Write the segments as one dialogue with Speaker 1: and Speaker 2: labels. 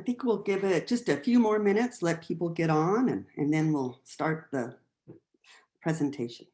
Speaker 1: I think we'll give it just a few more minutes, let people get on, and then we'll start the presentation.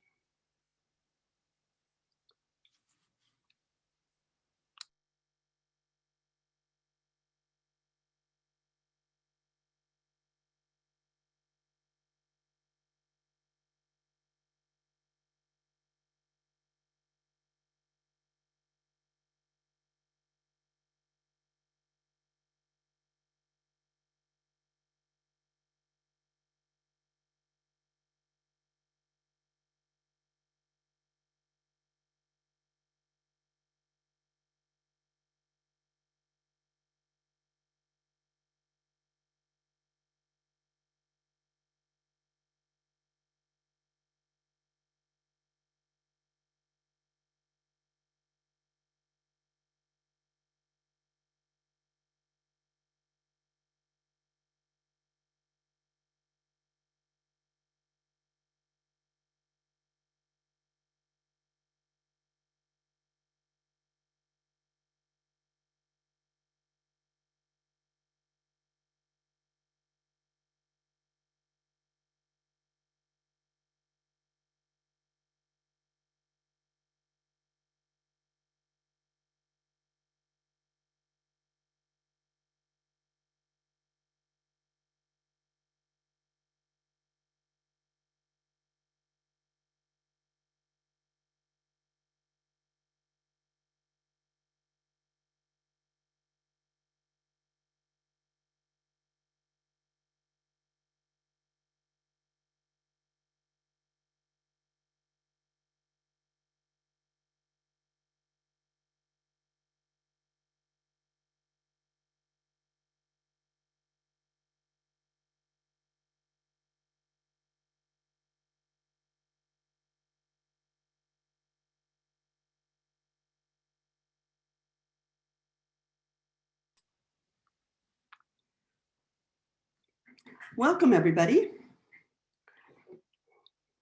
Speaker 1: Welcome, everybody.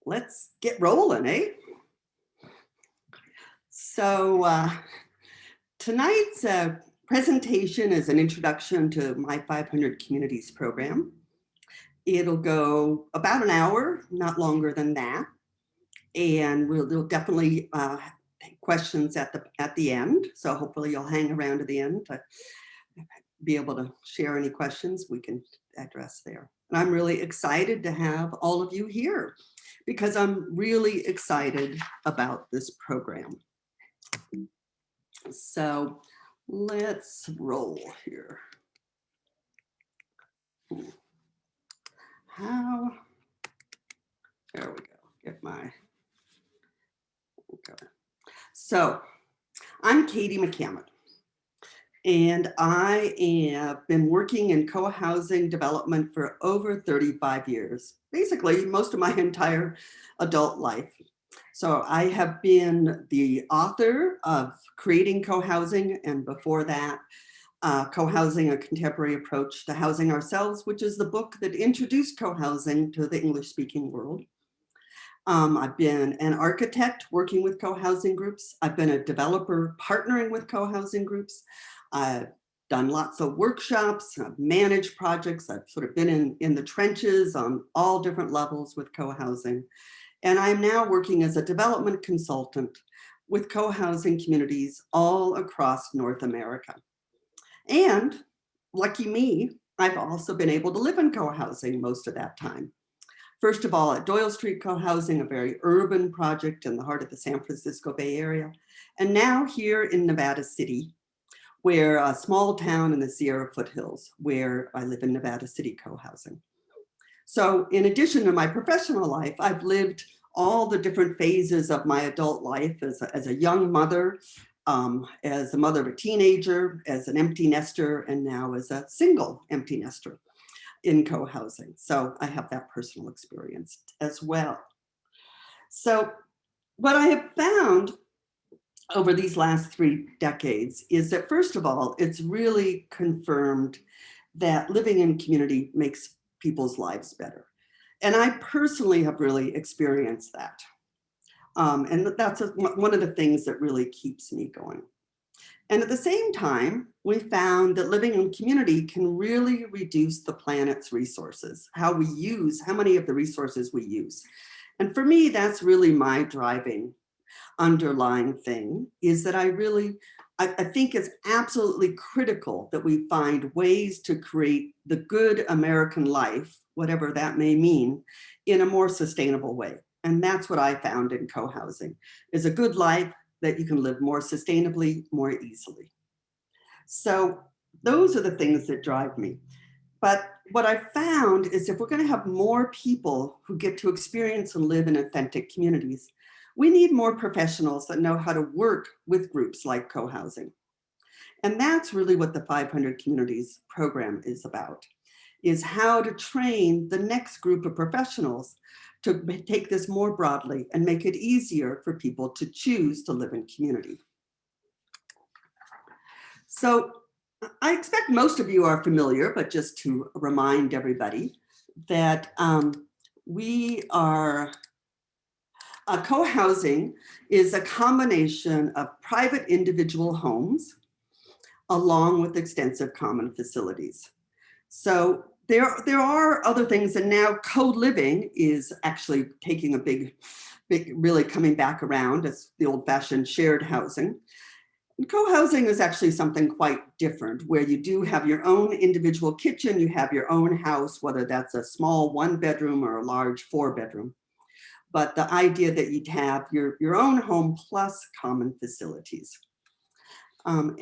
Speaker 1: Let's get rolling, eh? So tonight's presentation is an introduction to my 500 Communities program. It'll go about an hour, not longer than that. And we'll definitely take questions at the end. So hopefully you'll hang around to the end to be able to share any questions we can address there. And I'm really excited to have all of you here because I'm really excited about this program. So let's roll here. How, there we go, get my, okay. So I'm Katie McCamant, and I have been working in co-housing development for over 35 years, basically most of my entire adult life. So I have been the author of Creating Co-Housing, and before that, Co-Housing, A Contemporary Approach to Housing Ourselves, which is the book that introduced co-housing to the English-speaking world. I've been an architect working with co-housing groups. I've been a developer partnering with co-housing groups. I've done lots of workshops, I've managed projects. I've sort of been in the trenches on all different levels with co-housing. And I'm now working as a development consultant with co-housing communities all across North America. And lucky me, I've also been able to live in co-housing most of that time. First of all, at Doyle Street Co-Housing, a very urban project in the heart of the San Francisco Bay Area. And now here in Nevada City, where a small town in the Sierra Foothills, where I live in Nevada City Co-Housing. So in addition to my professional life, I've lived all the different phases of my adult life as a young mother, as a mother of a teenager, as an empty nester, and now as a single empty nester in co-housing. So I have that personal experience as well. So what I have found over these last 3 decades is that, first of all, it's really confirmed that living in community makes people's lives better. And I personally have really experienced that. And that's one of the things that really keeps me going. And at the same time, we found that living in community can really reduce the planet's resources, how many of the resources we use. And for me, that's really my driving underlying thing, is that I think it's absolutely critical that we find ways to create the good American life, whatever that may mean, in a more sustainable way. And that's what I found in co-housing, is a good life that you can live more sustainably, more easily. So those are the things that drive me. But what I found is if we're going to have more people who get to experience and live in authentic communities, we need more professionals that know how to work with groups like co-housing. And that's really what the 500 Communities program is about, is how to train the next group of professionals to take this more broadly and make it easier for people to choose to live in community. So I expect most of you are familiar, but just to remind everybody that co-housing is a combination of private individual homes along with extensive common facilities. So there are other things, and now co-living is actually taking a big, really coming back around as the old-fashioned shared housing. Co-housing is actually something quite different, where you do have your own individual kitchen, you have your own house, whether that's a small 1-bedroom or a large 4-bedroom. But the idea that you'd have your own home plus common facilities. But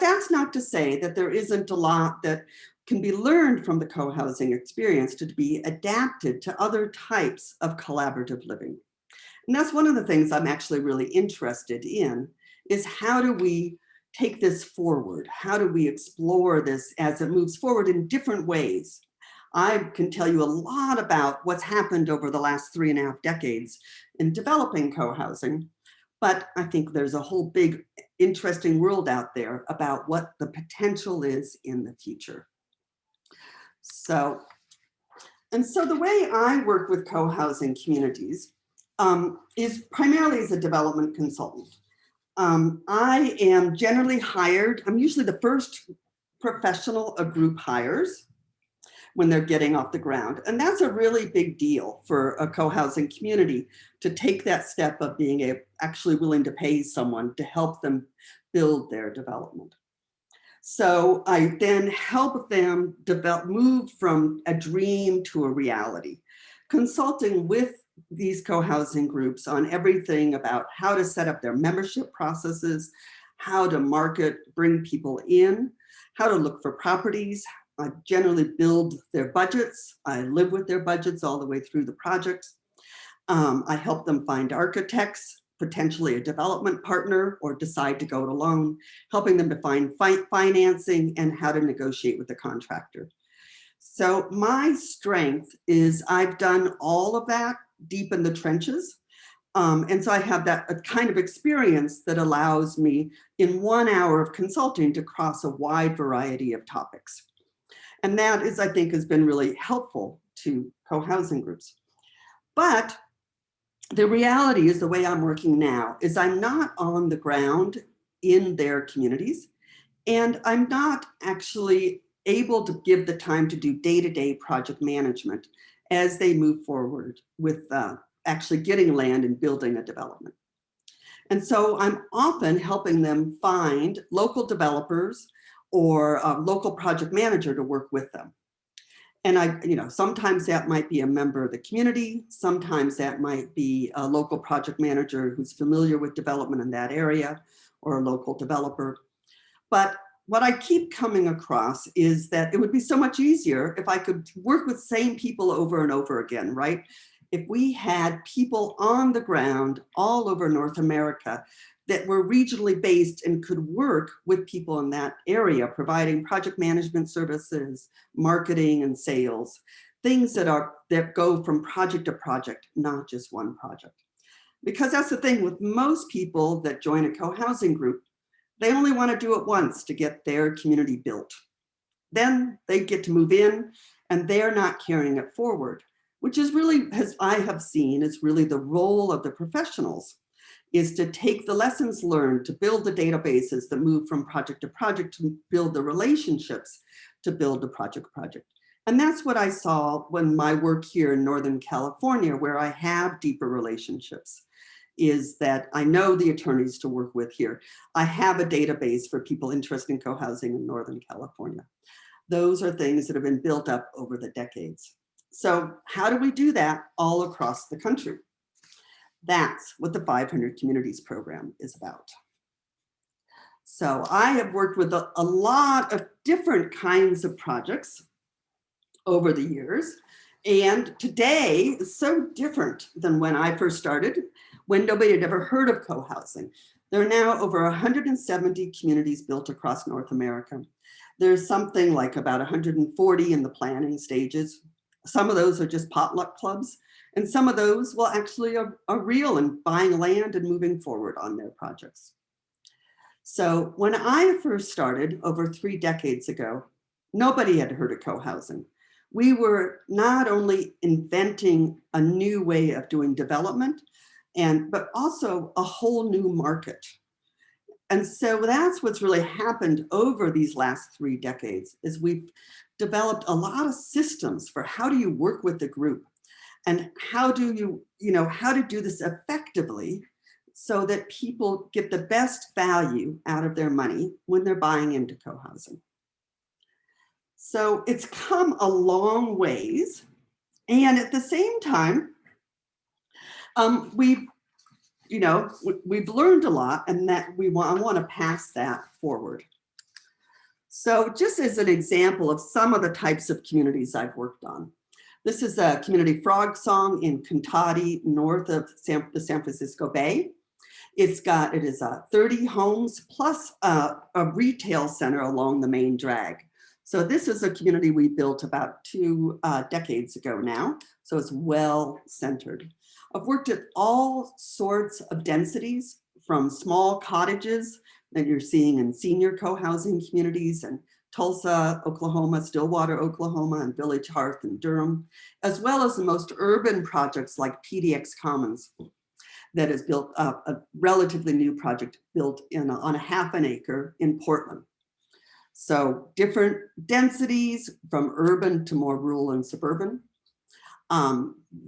Speaker 1: that's not to say that there isn't a lot that can be learned from the co-housing experience to be adapted to other types of collaborative living. And that's one of the things I'm actually really interested in, is how do we take this forward? How do we explore this as it moves forward in different ways? I can tell you a lot about what's happened over the last 3.5 decades in developing co-housing, but I think there's a whole big interesting world out there about what the potential is in the future. So the way I work with co-housing communities is primarily as a development consultant. I am generally hired, I'm usually the first professional a group hires when they're getting off the ground. And that's a really big deal for a co-housing community, to take that step of being actually willing to pay someone to help them build their development. So I then help them move from a dream to a reality, consulting with these co-housing groups on everything about how to set up their membership processes, how to market, bring people in, how to look for properties. I generally build their budgets. I live with their budgets all the way through the projects. I help them find architects, potentially a development partner, or decide to go it alone, helping them to find financing and how to negotiate with the contractor. So my strength is I've done all of that deep in the trenches. And so I have that kind of experience that allows me in 1 hour of consulting to cross a wide variety of topics. And that is, I think, has been really helpful to co-housing groups. But the reality is, the way I'm working now is I'm not on the ground in their communities, and I'm not actually able to give the time to do day-to-day project management as they move forward with actually getting land and building a development. And so I'm often helping them find local developers or a local project manager to work with them. And sometimes that might be a member of the community. Sometimes that might be a local project manager who's familiar with development in that area, or a local developer. But what I keep coming across is that it would be so much easier if I could work with same people over and over again, right? If we had people on the ground all over North America that were regionally based and could work with people in that area, providing project management services, marketing and sales, things that go from project to project, not just one project. Because that's the thing with most people that join a co-housing group, they only want to do it once to get their community built. Then they get to move in and they're not carrying it forward, which is really, as I have seen, is really the role of the professionals, is to take the lessons learned to build the databases that move from project to project, to build the relationships to build the project. And that's what I saw when my work here in Northern California, where I have deeper relationships, is that I know the attorneys to work with here. I have a database for people interested in co-housing in Northern California. Those are things that have been built up over the decades. So how do we do that all across the country? That's what the 500 Communities program is about. So I have worked with a lot of different kinds of projects over the years. And today is so different than when I first started, when nobody had ever heard of co-housing. There are now over 170 communities built across North America. There's something like about 140 in the planning stages. Some of those are just potluck clubs, and some of those will actually are real and buying land and moving forward on their projects. So when I first started over 3 decades ago, nobody had heard of co-housing. We were not only inventing a new way of doing development, but also a whole new market. And so that's what's really happened over these last 3 decades, is we've developed a lot of systems for how do you work with the group, and how do how to do this effectively so that people get the best value out of their money when they're buying into co-housing. So it's come a long ways. And at the same time, we've learned a lot, and that I want to pass that forward. So just as an example of some of the types of communities I've worked on. This is a community frog song in Contati, north of the San Francisco Bay. It is 30 homes plus a retail center along the main drag. So this is a community we built about 2 decades ago now. So it's well centered. I've worked at all sorts of densities, from small cottages that you're seeing in senior co-housing communities in Tulsa, Oklahoma, Stillwater, Oklahoma, and Village Hearth in Durham, as well as the most urban projects like PDX Commons, that is built up, a relatively new project built on a half an acre in Portland. So different densities from urban to more rural and suburban.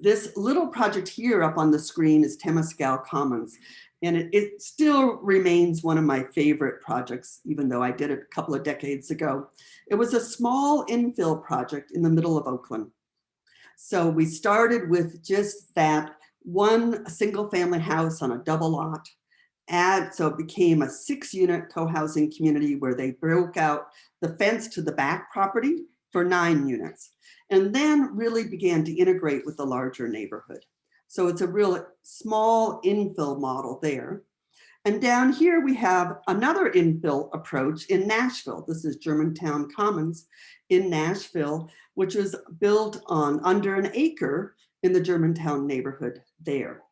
Speaker 1: This little project here up on the screen is Temescal Commons, and it still remains one of my favorite projects, even though I did it a couple of decades ago. It was a small infill project in the middle of Oakland. So we started with just that one single family house on a double lot. So it became a 6-unit co-housing community where they broke out the fence to the back property for 9 units, and then really began to integrate with the larger neighborhood. So it's a real small infill model there. And down here we have another infill approach in Nashville. This is Germantown Commons in Nashville, which was built on under an acre in the Germantown neighborhood there.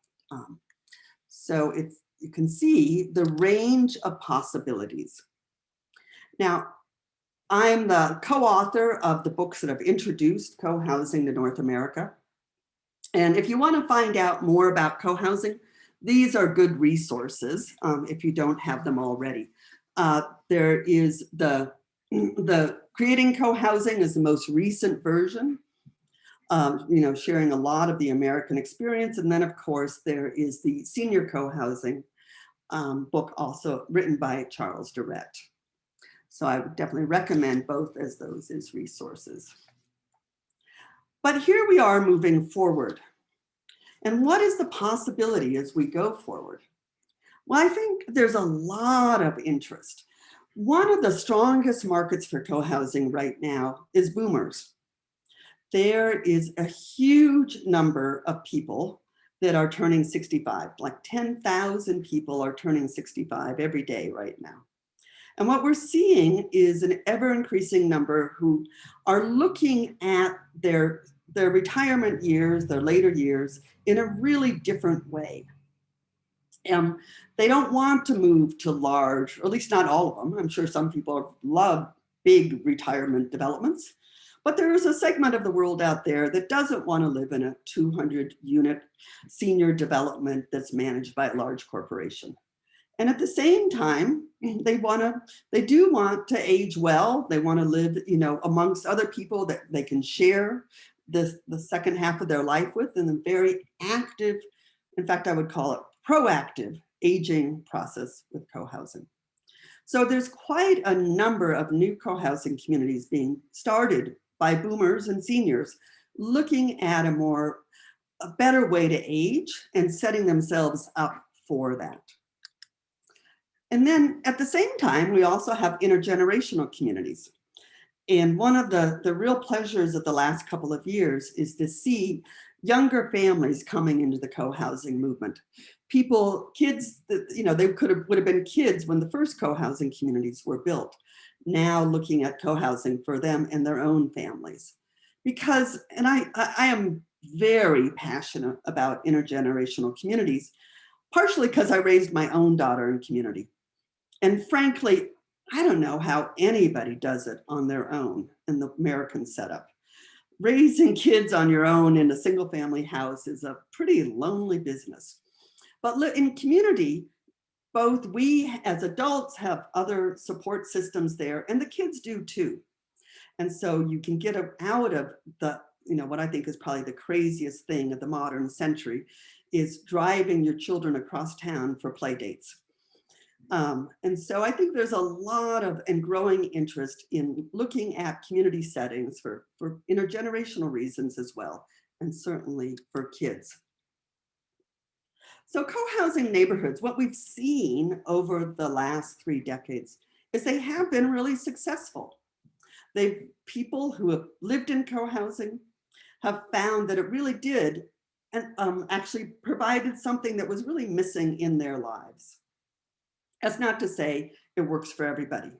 Speaker 1: So you can see the range of possibilities. Now, I'm the co-author of the books that have introduced co-housing to North America. And if you want to find out more about co-housing, these are good resources if you don't have them already. There is the Creating Co-Housing is the most recent version, sharing a lot of the American experience. And then of course, there is the Senior Co-Housing book, also written by Charles Durrett. So I would definitely recommend both as those as resources. But here we are moving forward. And what is the possibility as we go forward? Well, I think there's a lot of interest. One of the strongest markets for co-housing right now is boomers. There is a huge number of people that are turning 65, like 10,000 people are turning 65 every day right now. And what we're seeing is an ever increasing number who are looking at their retirement years, their later years, in a really different way. They don't want to move to large, or at least not all of them. I'm sure some people love big retirement developments, But there is a segment of the world out there that doesn't want to live in a 200 unit senior development that's managed by a large corporation. And at the same time, they do want to age well. They want to live, amongst other people that they can share the second half of their life with, in a very active, in fact, I would call it proactive aging process with co-housing. So there's quite a number of new co-housing communities being started by boomers and seniors looking at a better way to age and setting themselves up for that. And then at the same time, we also have intergenerational communities. And one of the real pleasures of the last couple of years is to see younger families coming into the co-housing movement. Kids that, they would have been kids when the first co-housing communities were built, now looking at co-housing for them and their own families. Because, and I am very passionate about intergenerational communities, partially because I raised my own daughter in community. And frankly, I don't know how anybody does it on their own in the American setup. Raising kids on your own in a single family house is a pretty lonely business. But in community, both we as adults have other support systems there, and the kids do too. And so you can get out of what I think is probably the craziest thing of the modern century is driving your children across town for play dates. And so I think there's a lot of and growing interest in looking at community settings for intergenerational reasons as well, and certainly for kids. So co-housing neighborhoods, what we've seen over the last 3 decades is they have been really successful. People who have lived in co-housing have found that it really did and actually provided something that was really missing in their lives. That's not to say it works for everybody,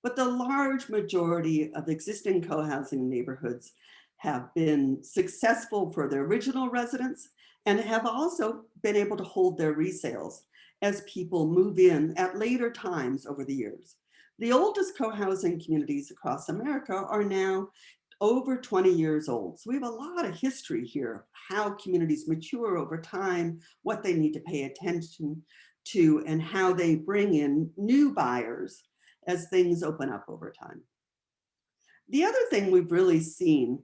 Speaker 1: but the large majority of existing co-housing neighborhoods have been successful for their original residents and have also been able to hold their resales as people move in at later times over the years. The oldest co-housing communities across America are now over 20 years old. So we have a lot of history here, how communities mature over time, what they need to pay attention to, and how they bring in new buyers as things open up over time. The other thing we've really seen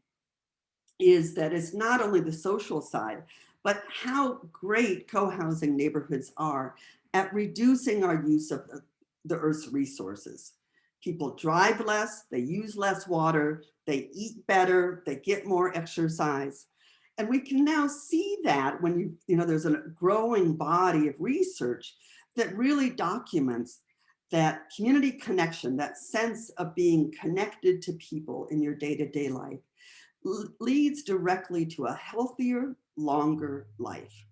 Speaker 1: is that it's not only the social side, but how great co-housing neighborhoods are at reducing our use of the Earth's resources. People drive less, they use less water, they eat better, they get more exercise. And we can now see that when there's a growing body of research that really documents that community connection, that sense of being connected to people in your day-to-day life leads directly to a healthier, longer life.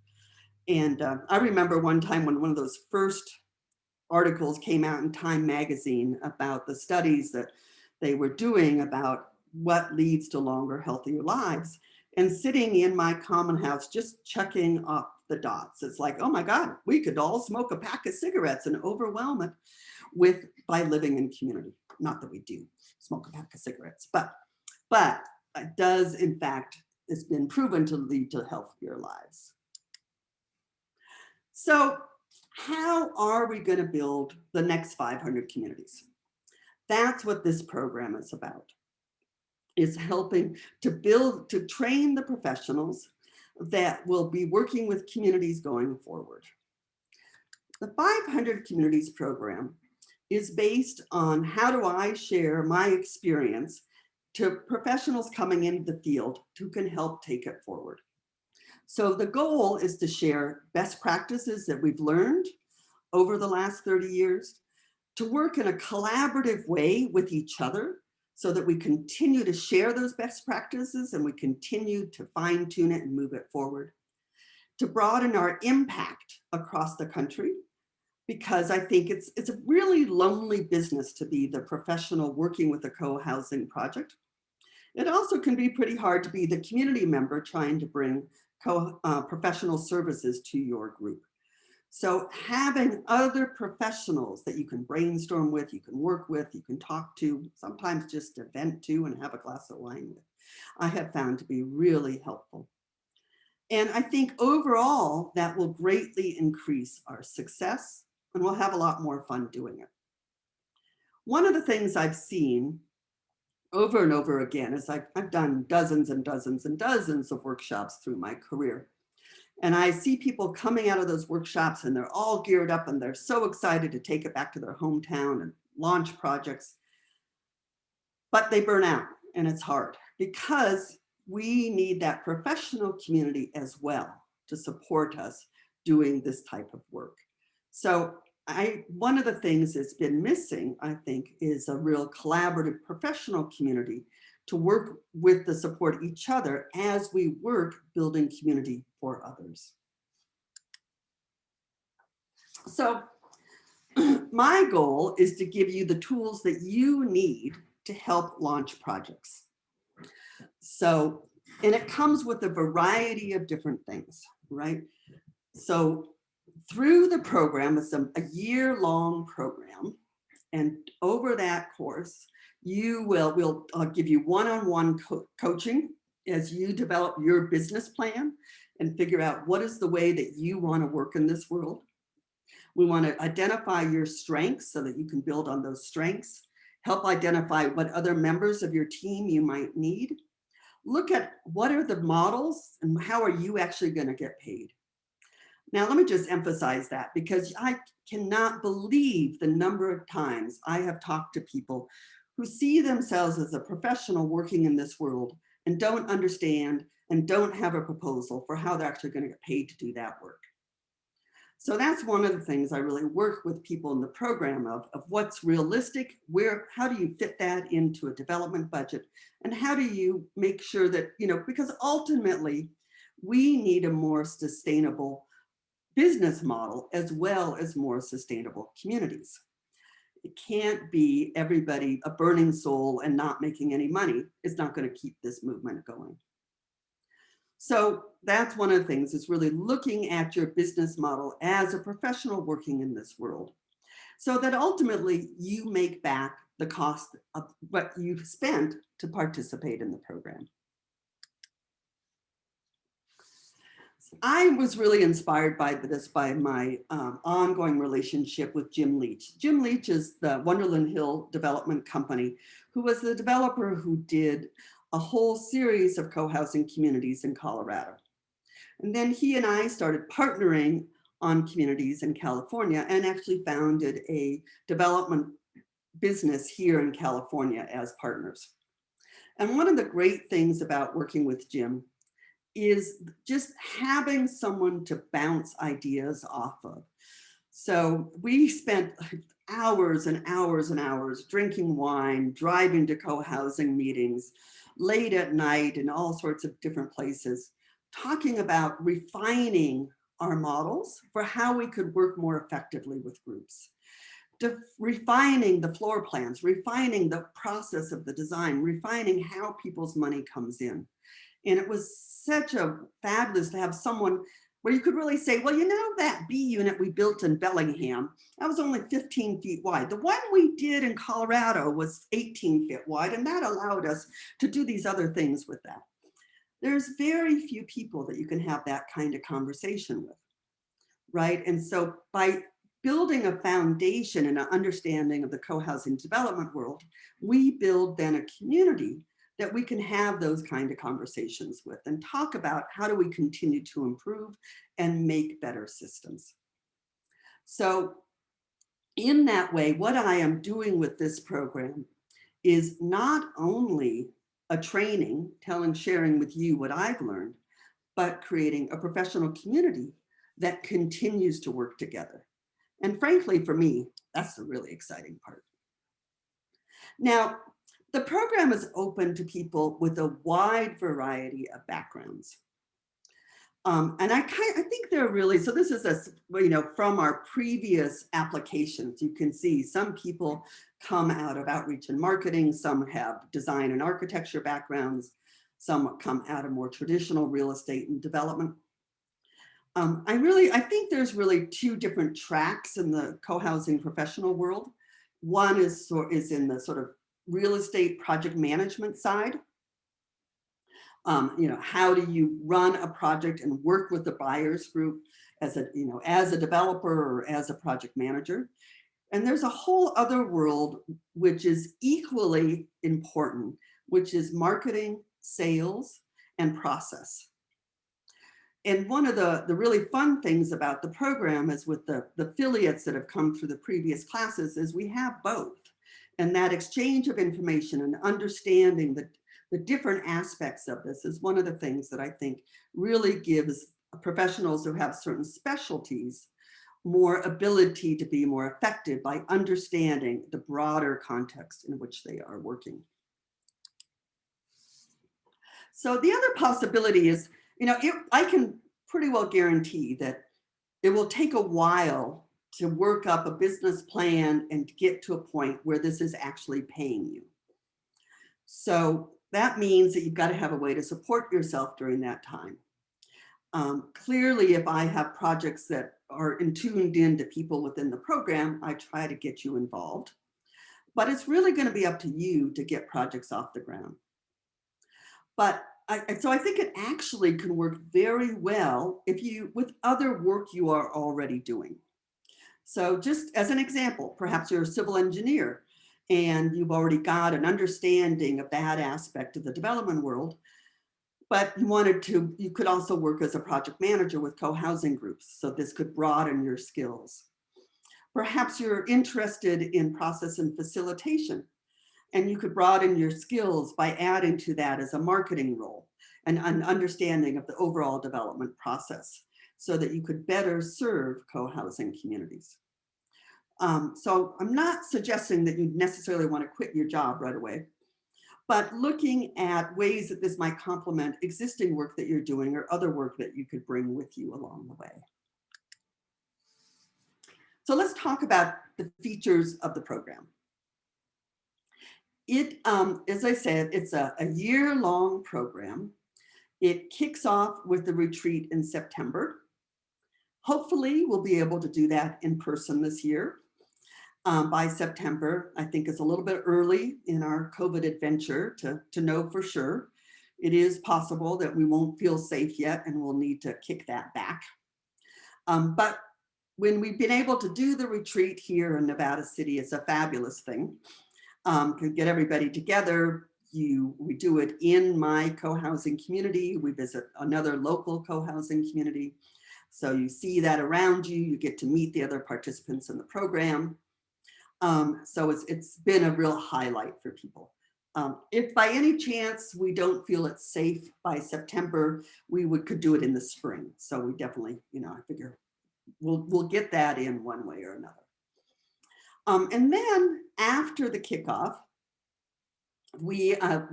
Speaker 1: And I remember one time when one of those first articles came out in Time magazine about the studies that they were doing about what leads to longer, healthier lives. And sitting in my common house, just checking off the dots. It's like, oh my God, we could all smoke a pack of cigarettes and overwhelm it by living in community. Not that we do smoke a pack of cigarettes, but it does, in fact, it's been proven to lead to healthier lives. So how are we going to build the next 500 communities? That's what this program is about, is helping to train the professionals that will be working with communities going forward. The 500 Communities program is based on how do I share my experience to professionals coming into the field who can help take it forward. So the goal is to share best practices that we've learned over the last 30 years, to work in a collaborative way with each other so that we continue to share those best practices and we continue to fine tune it and move it forward, to broaden our impact across the country, because I think it's a really lonely business to be the professional working with a co-housing project. It also can be pretty hard to be the community member trying to bring professional services to your group. So having other professionals that you can brainstorm with, you can work with, you can talk to, sometimes just to vent to and have a glass of wine with, I have found to be really helpful. And I think overall that will greatly increase our success and we'll have a lot more fun doing it. One of the things I've seen over and over again is I've done dozens and dozens and dozens of workshops through my career. And I see people coming out of those workshops and they're all geared up and they're so excited to take it back to their hometown and launch projects, but they burn out and it's hard because we need that professional community as well to support us doing this type of work. So one of the things that's been missing, I think, is a real collaborative professional community to work with to support each other as we work building community for others. So my goal is to give you the tools that you need to help launch projects. So, and it comes with a variety of different things, right? So through the program, it's a year-long program. And over that course, I'll give you one-on-one coaching as you develop your business plan and figure out what is the way that you want to work in this world. We want to identify your strengths so that you can build on those strengths, help identify what other members of your team you might need. Look at what are the models and how are you actually going to get paid. Now, let me just emphasize that because I cannot believe the number of times I have talked to people who see themselves as a professional working in this world and don't understand and don't have a proposal for how they're actually going to get paid to do that work. So that's one of the things I really work with people in the program of what's realistic, how do you fit that into a development budget, and how do you make sure that, because ultimately we need a more sustainable business model as well as more sustainable communities. It can't be everybody a burning soul and not making any money. It's not going to keep this movement going. So that's one of the things is really looking at your business model as a professional working in this world so that ultimately you make back the cost of what you've spent to participate in the program. I was really inspired by this by my ongoing relationship with Jim Leach. Jim Leach is the Wonderland Hill Development Company, who was the developer who did a whole series of co-housing communities in Colorado. And then he and I started partnering on communities in California and actually founded a development business here in California as partners. And one of the great things about working with Jim is just having someone to bounce ideas off of. So we spent hours and hours and hours drinking wine, driving to co-housing meetings, late at night in all sorts of different places, talking about refining our models for how we could work more effectively with groups. Refining the floor plans, refining the process of the design, refining how people's money comes in. And it was such a fabulous to have someone where you could really say, well, that B unit we built in Bellingham, that was only 15 feet wide. The one we did in Colorado was 18 feet wide, and that allowed us to do these other things with that. There's very few people that you can have that kind of conversation with, right? And so by building a foundation and an understanding of the co-housing development world, we build then a community that we can have those kind of conversations with and talk about how do we continue to improve and make better systems. So in that way, what I am doing with this program is not only a training, sharing with you what I've learned, but creating a professional community that continues to work together. And frankly, for me, that's the really exciting part. Now, the program is open to people with a wide variety of backgrounds. And I think they're really, so this is from our previous applications, you can see some people come out of outreach and marketing, some have design and architecture backgrounds, some come out of more traditional real estate and development. I think there's really two different tracks in the co-housing professional world. One is in the sort of real estate project management side. How do you run a project and work with the buyers group as a developer or as a project manager? And there's a whole other world which is equally important, which is marketing, sales, and process. And one of the really fun things about the program is with the affiliates that have come through the previous classes is we have both. And that exchange of information and understanding the different aspects of this is one of the things that I think really gives professionals who have certain specialties more ability to be more effective by understanding the broader context in which they are working. So the other possibility is, I can pretty well guarantee that it will take a while to work up a business plan and get to a point where this is actually paying you. So that means that you've got to have a way to support yourself during that time. Clearly, if I have projects that are tuned in to people within the program, I try to get you involved. But it's really going to be up to you to get projects off the ground. But so I think it actually can work very well with other work you are already doing. So just as an example, perhaps you're a civil engineer and you've already got an understanding of that aspect of the development world, but you could also work as a project manager with co-housing groups. So this could broaden your skills. Perhaps you're interested in process and facilitation, and you could broaden your skills by adding to that as a marketing role and an understanding of the overall development process so that you could better serve co-housing communities. So I'm not suggesting that you necessarily want to quit your job right away, but looking at ways that this might complement existing work that you're doing or other work that you could bring with you along the way. So let's talk about the features of the program. As I said, it's a year-long program. It kicks off with the retreat in September. Hopefully, we'll be able to do that in person this year. By September, I think it's a little bit early in our COVID adventure to know for sure. It is possible that we won't feel safe yet and we'll need to kick that back. But when we've been able to do the retreat here in Nevada City, it's a fabulous thing. To get everybody together, we do it in my co-housing community. We visit another local co-housing community. So you see that around you, you get to meet the other participants in the program. So it's been a real highlight for people. If by any chance we don't feel it's safe by September, we could do it in the spring. So we definitely, I figure we'll get that in one way or another. And then after the kickoff, we have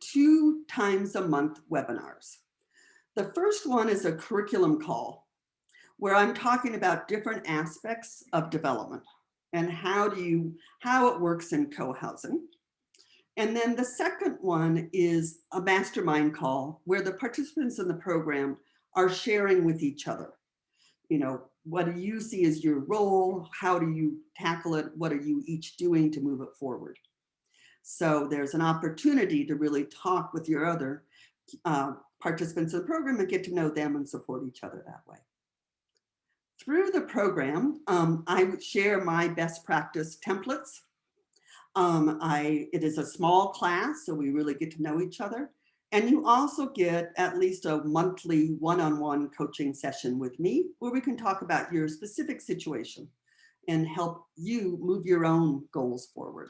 Speaker 1: 2 times a month webinars. The first one is a curriculum call where I'm talking about different aspects of development and how it works in co-housing. And then the second one is a mastermind call where the participants in the program are sharing with each other. What do you see as your role? How do you tackle it? What are you each doing to move it forward? So there's an opportunity to really talk with your other participants in the program and get to know them and support each other that way. Through the program, I would share my best practice templates. It is a small class, so we really get to know each other. And you also get at least a monthly one-on-one coaching session with me where we can talk about your specific situation and help you move your own goals forward.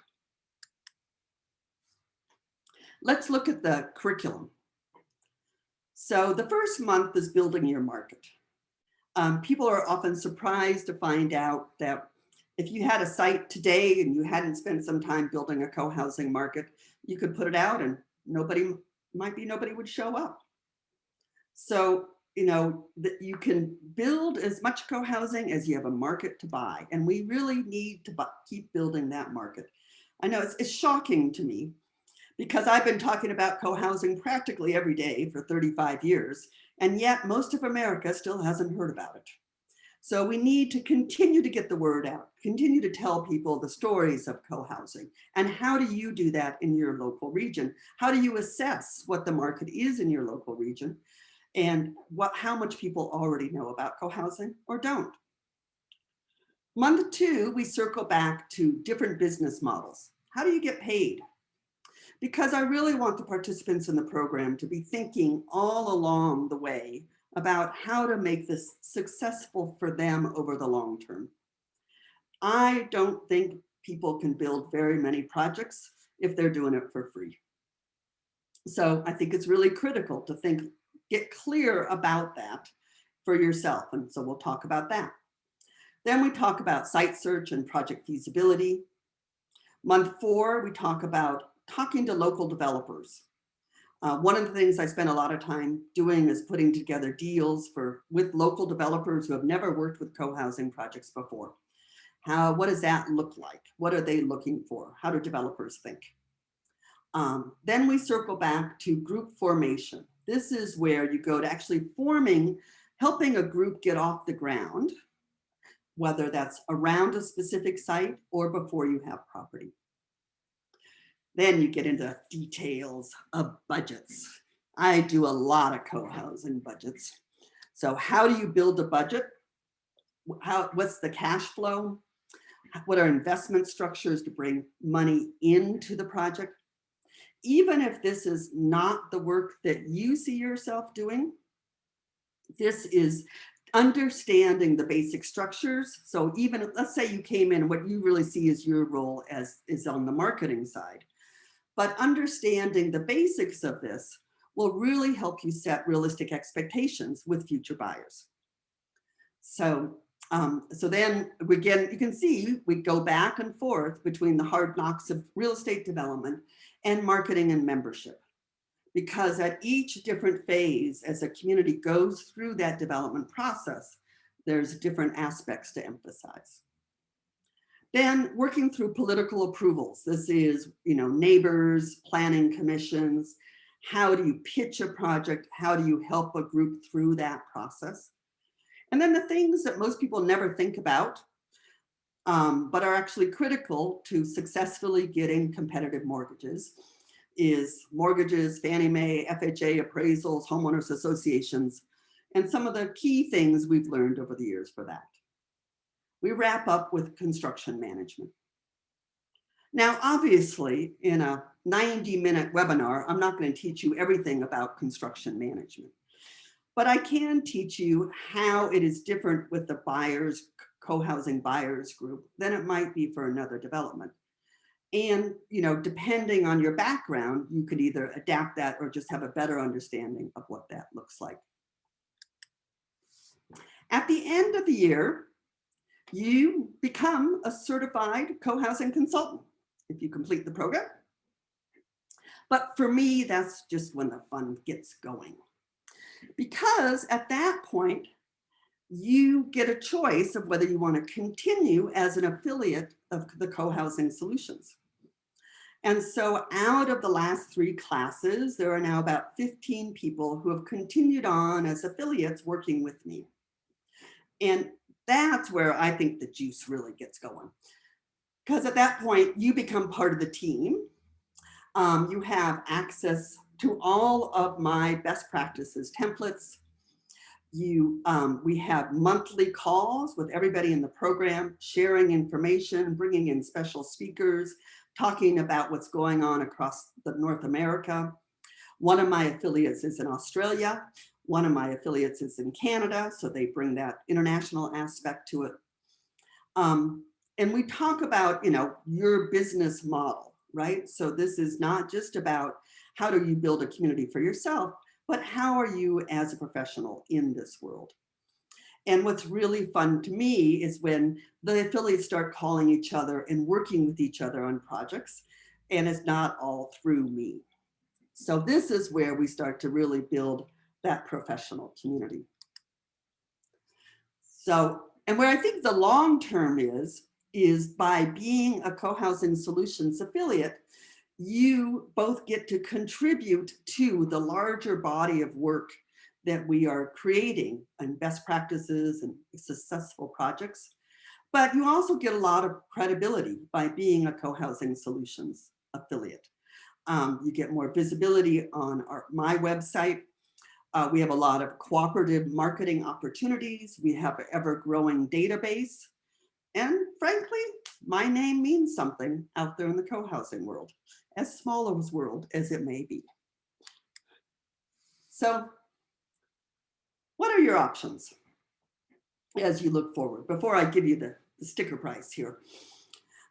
Speaker 1: Let's look at the curriculum. So the first month is building your market. People are often surprised to find out that if you had a site today and you hadn't spent some time building a co-housing market, you could put it out and nobody would show up. So, that you can build as much co-housing as you have a market to buy. And we really need to keep building that market. I know it's shocking to me because I've been talking about co-housing practically every day for 35 years. And yet most of America still hasn't heard about it. So we need to continue to get the word out, continue to tell people the stories of co-housing. And how do you do that in your local region? How do you assess what the market is in your local region and how much people already know about co-housing or don't? Month 2, we circle back to different business models. How do you get paid? Because I really want the participants in the program to be thinking all along the way about how to make this successful for them over the long term. I don't think people can build very many projects if they're doing it for free. So I think it's really critical to get clear about that for yourself. And so we'll talk about that. Then we talk about site search and project feasibility. Month 4, we talk about talking to local developers. One of the things I spend a lot of time doing is putting together deals with local developers who have never worked with co-housing projects before. What does that look like? What are they looking for? How do developers think? Then we circle back to group formation. This is where you go to actually helping a group get off the ground, whether that's around a specific site or before you have property. Then you get into details of budgets. I do a lot of co-housing budgets. So how do you build a budget? What's the cash flow? What are investment structures to bring money into the project? Even if this is not the work that you see yourself doing, this is understanding the basic structures. So even let's say you came in, what you really see as your role is on the marketing side. But understanding the basics of this will really help you set realistic expectations with future buyers. So then you can see we go back and forth between the hard knocks of real estate development and marketing and membership. Because at each different phase, as a community goes through that development process, there's different aspects to emphasize. Then working through political approvals. This is, neighbors, planning commissions. How do you pitch a project? How do you help a group through that process? And then the things that most people never think about, but are actually critical to successfully getting competitive mortgages is mortgages, Fannie Mae, FHA appraisals, homeowners associations, and some of the key things we've learned over the years for that. We wrap up with construction management. Now, obviously, in a 90-minute webinar, I'm not going to teach you everything about construction management, but I can teach you how it is different with the co-housing buyers group than it might be for another development. And, depending on your background, you could either adapt that or just have a better understanding of what that looks like. At the end of the year, you become a certified co-housing consultant if you complete the program. But for me, that's just when the fun gets going. Because at that point, you get a choice of whether you want to continue as an affiliate of the Co-Housing Solutions. And so out of the last 3 classes, there are now about 15 people who have continued on as affiliates working with me. And that's where I think the juice really gets going. Because at that point, you become part of the team. You have access to all of my best practices templates. We have monthly calls with everybody in the program, sharing information, bringing in special speakers, talking about what's going on across North America. One of my affiliates is in Australia. One of my affiliates is in Canada, so they bring that international aspect to it. And we talk about, your business model, right? So this is not just about how do you build a community for yourself, but how are you as a professional in this world? And what's really fun to me is when the affiliates start calling each other and working with each other on projects, and it's not all through me. So this is where we start to really build that professional community. So, and where I think the long term is by being a Co-Housing Solutions affiliate, you both get to contribute to the larger body of work that we are creating and best practices and successful projects. But you also get a lot of credibility by being a co-housing solutions affiliate. You get more visibility on my website. We have a lot of cooperative marketing opportunities. We have an ever-growing database. And frankly, my name means something out there in the co-housing world, as small a world as it may be. So what are your options as you look forward? Before I give you the sticker price here,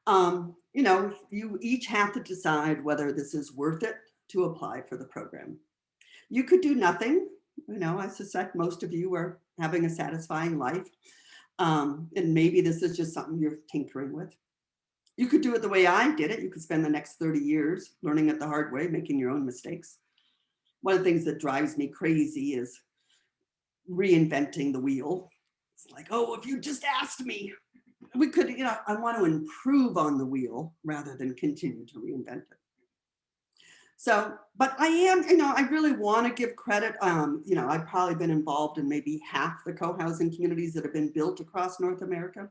Speaker 1: you each have to decide whether this is worth it to apply for the program. You could do nothing. I suspect most of you are having a satisfying life. And maybe this is just something you're tinkering with. You could do it the way I did it. You could spend the next 30 years learning it the hard way, making your own mistakes. One of the things that drives me crazy is reinventing the wheel. It's like, oh, if you just asked me, we could, I want to improve on the wheel rather than continue to reinvent it. So, but I am, I really want to give credit. I've probably been involved in maybe half the co-housing communities that have been built across North America.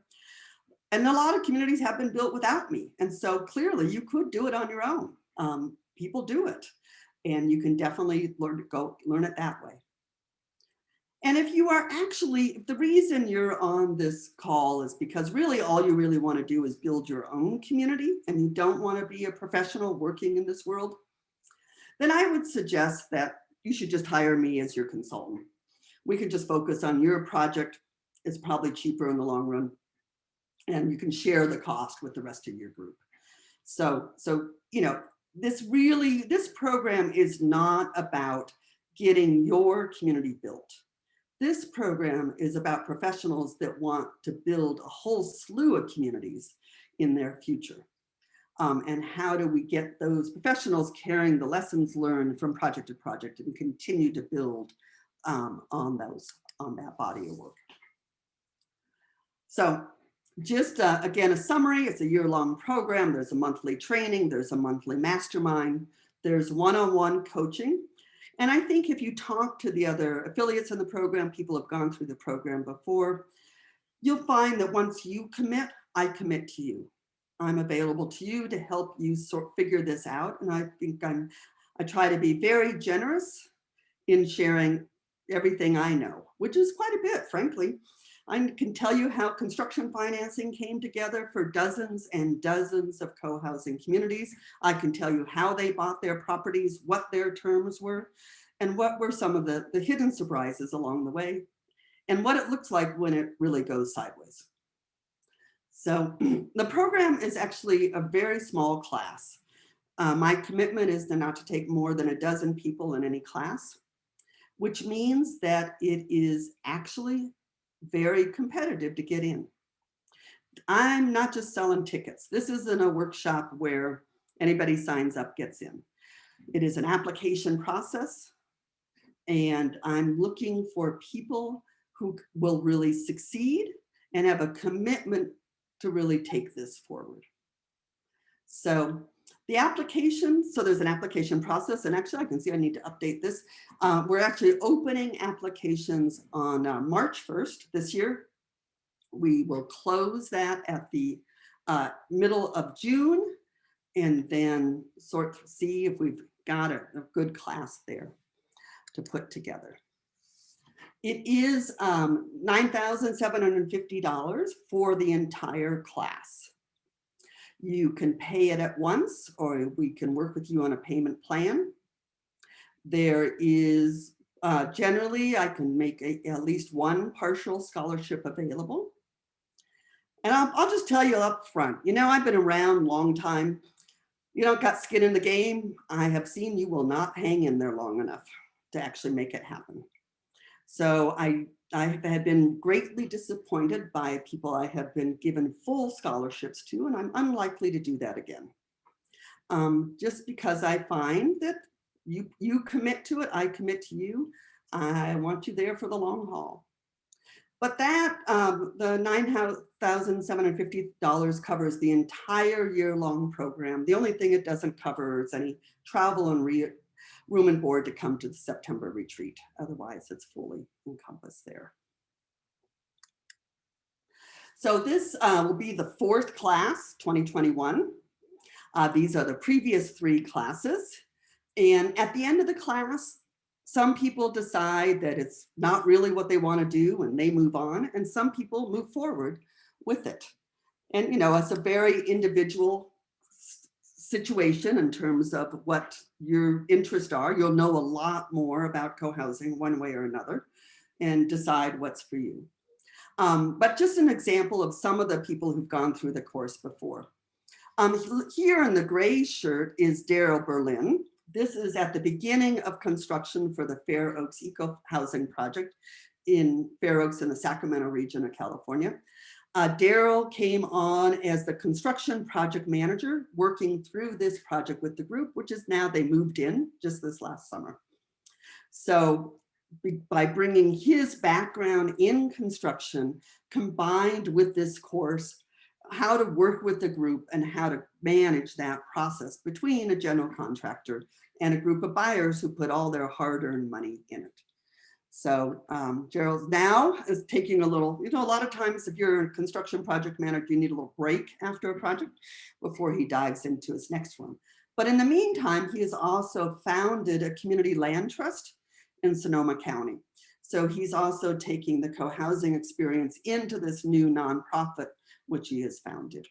Speaker 1: And a lot of communities have been built without me. And so clearly you could do it on your own. People do it. And you can definitely learn it that way. And if the reason you're on this call is because really all you really want to do is build your own community and you don't want to be a professional working in this world, then I would suggest that you should just hire me as your consultant. We could just focus on your project. It's probably cheaper in the long run. And you can share the cost with the rest of your group. So this program is not about getting your community built. This program is about professionals that want to build a whole slew of communities in their future. And how do we get those professionals carrying the lessons learned from project to project and continue to build on that body of work. So just again, a summary, it's a year-long program. There's a monthly training, there's a monthly mastermind, there's one-on-one coaching. And I think if you talk to the other affiliates in the program, people have gone through the program before, you'll find that once you commit, I commit to you. I'm available to you to help you figure this out. And I think I try to be very generous in sharing everything I know, which is quite a bit, frankly. I can tell you how construction financing came together for dozens and dozens of co-housing communities. I can tell you how they bought their properties, what their terms were, and what were some of the hidden surprises along the way, and what it looks like when it really goes sideways. So the program is actually a very small class. My commitment is not to take more than a dozen people in any class, which means that it is actually very competitive to get in. I'm not just selling tickets. This isn't a workshop where anybody signs up, gets in. It is an application process, and I'm looking for people who will really succeed and have a commitment to really take this forward. So the application, so there's an application process, and actually I can see I need to update this. We're actually opening applications on March 1st this year. We will close that at the middle of June, and then see if we've got a good class there to put together. It is $9,750 for the entire class. You can pay it at once, or we can work with you on a payment plan. There is generally, I can make at least one partial scholarship available. And I'll just tell you up front, I've been around a long time. You don't got skin in the game. I have seen you will not hang in there long enough to actually make it happen. So I have been greatly disappointed by people I have been given full scholarships to, and I'm unlikely to do that again. Just because I find that you commit to it, I commit to you. I want you there for the long haul. But that, the $9,750 covers the entire year-long program. The only thing it doesn't cover is any travel and room and board to come to the September retreat. Otherwise, it's fully encompassed there. So this will be the 4th class, 2021. These are the previous 3 classes. And at the end of the class, some people decide that it's not really what they want to do and they move on, and some people move forward with it. And, you know, it's a very individual situation in terms of what your interests are. You'll know a lot more about co-housing one way or another and decide what's for you. But just an example of some of the people who've gone through the course before. Here in the gray shirt is Daryl Berlin. This is at the beginning of construction for the Fair Oaks Eco Housing Project in Fair Oaks in the Sacramento region of California. Daryl came on as the construction project manager, working through this project with the group, which is now they moved in just this last summer. So by bringing his background in construction combined with this course, how to work with the group and how to manage that process between a general contractor and a group of buyers who put all their hard-earned money in it. So Gerald now is taking a little, you know, a lot of times if you're a construction project manager, you need a little break after a project before he dives into his next one. But in the meantime, he has also founded a community land trust in Sonoma County. So he's also taking the co-housing experience into this new nonprofit, which he has founded.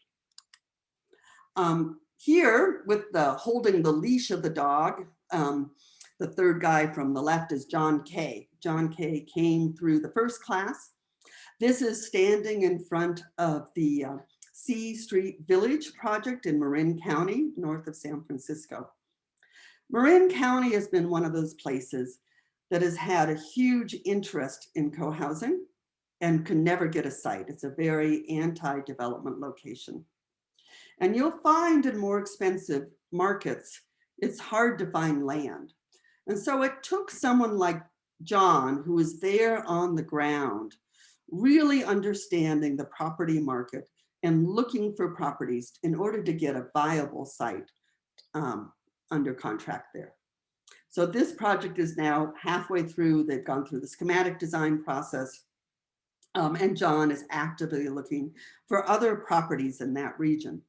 Speaker 1: Here with the holding the leash of the dog, the third guy from the left is John Kay. John Kay came through the first class. This is standing in front of the C Street Village project in Marin County, north of San Francisco. Marin County has been one of those places that has had a huge interest in co-housing and can never get a site. It's a very anti-development location. And you'll find in more expensive markets, it's hard to find land. And so it took someone like John, who was there on the ground, really understanding the property market and looking for properties in order to get a viable site under contract there. So this project is now halfway through. They've gone through the schematic design process. And John is actively looking for other properties in that region.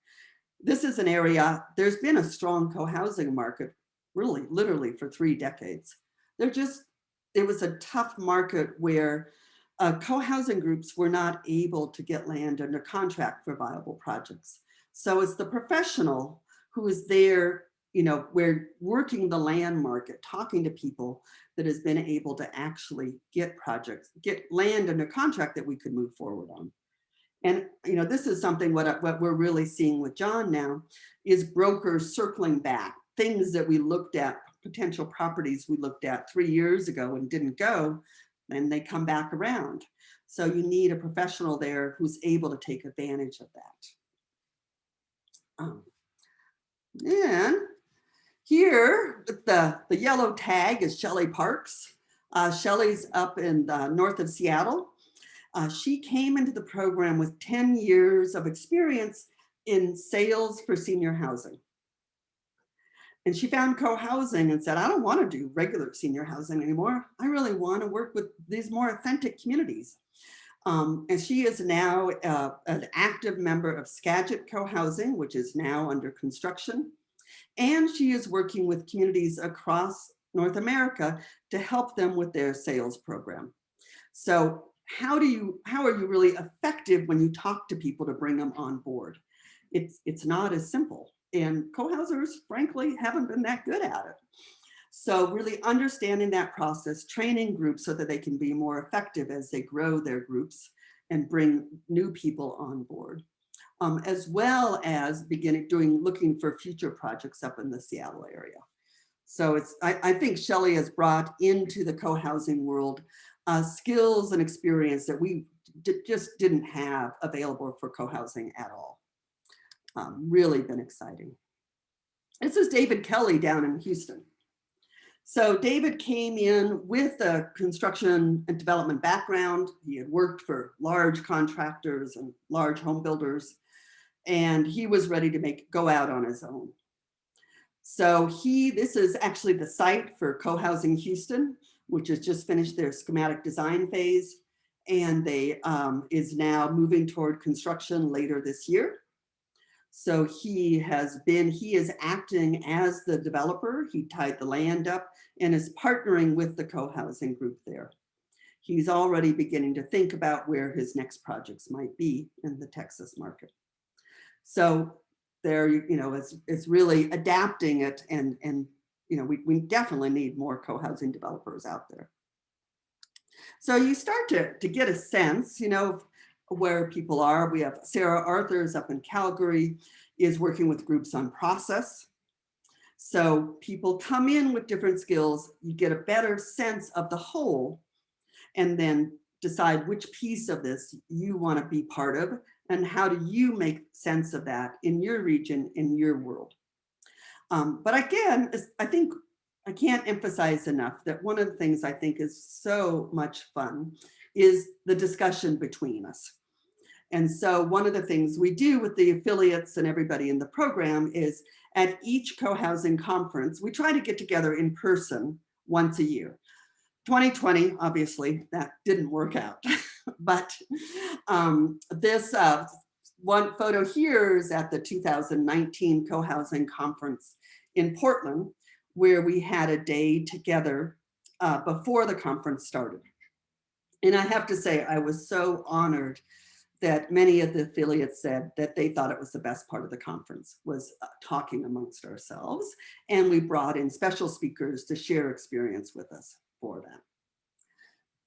Speaker 1: This is an area, there's been a strong co-housing market, really, literally for 3 decades. It was a tough market where co-housing groups were not able to get land under contract for viable projects. So it's the professional who is there, you know, we're working the land market, talking to people that has been able to actually get projects, get land under contract that we could move forward on. And, you know, this is something what we're really seeing with John now is brokers circling back, things that we looked at, potential properties we looked at 3 years ago and didn't go, and they come back around. So you need a professional there who's able to take advantage of that. And here, the yellow tag is Shelley Parks. Shelley's up in the north of Seattle. She came into the program with 10 years of experience in sales for senior housing. And she found co-housing and said, I don't want to do regular senior housing anymore. I really want to work with these more authentic communities. And she is now an active member of Skagit Co-Housing, which is now under construction. And she is working with communities across North America to help them with their sales program. So how are you really effective when you talk to people to bring them on board? It's not as simple. And co-housers, frankly, haven't been that good at it. So really understanding that process, training groups so that they can be more effective as they grow their groups and bring new people on board, as well as looking for future projects up in the Seattle area. So I think Shelley has brought into the co-housing world skills and experience that we just didn't have available for co-housing at all. Really been exciting. This is David Kelly down in Houston. So David came in with a construction and development background. He had worked for large contractors and large home builders, and he was ready to go out on his own. So this is actually the site for Co-Housing Houston, which has just finished their schematic design phase. And they is now moving toward construction later this year. So he is acting as the developer. He tied the land up and is partnering with the co-housing group there. He's already beginning to think about where his next projects might be in the Texas market. So there, it's really adapting it, and we definitely need more co-housing developers out there. So you start to get a sense, of where people are. We have Sarah Arthurs up in Calgary is working with groups on process. So people come in with different skills, you get a better sense of the whole, and then decide which piece of this you want to be part of, and how do you make sense of that in your region, in your world. But again, I think I can't emphasize enough that one of the things I think is so much fun is the discussion between us. And so one of the things we do with the affiliates and everybody in the program is at each co-housing conference, we try to get together in person once a year. 2020, obviously, that didn't work out. But this one photo here is at the 2019 co-housing conference in Portland, where we had a day together before the conference started. And I have to say, I was so honored that many of the affiliates said that they thought it was the best part of the conference, was talking amongst ourselves. And we brought in special speakers to share experience with us for that.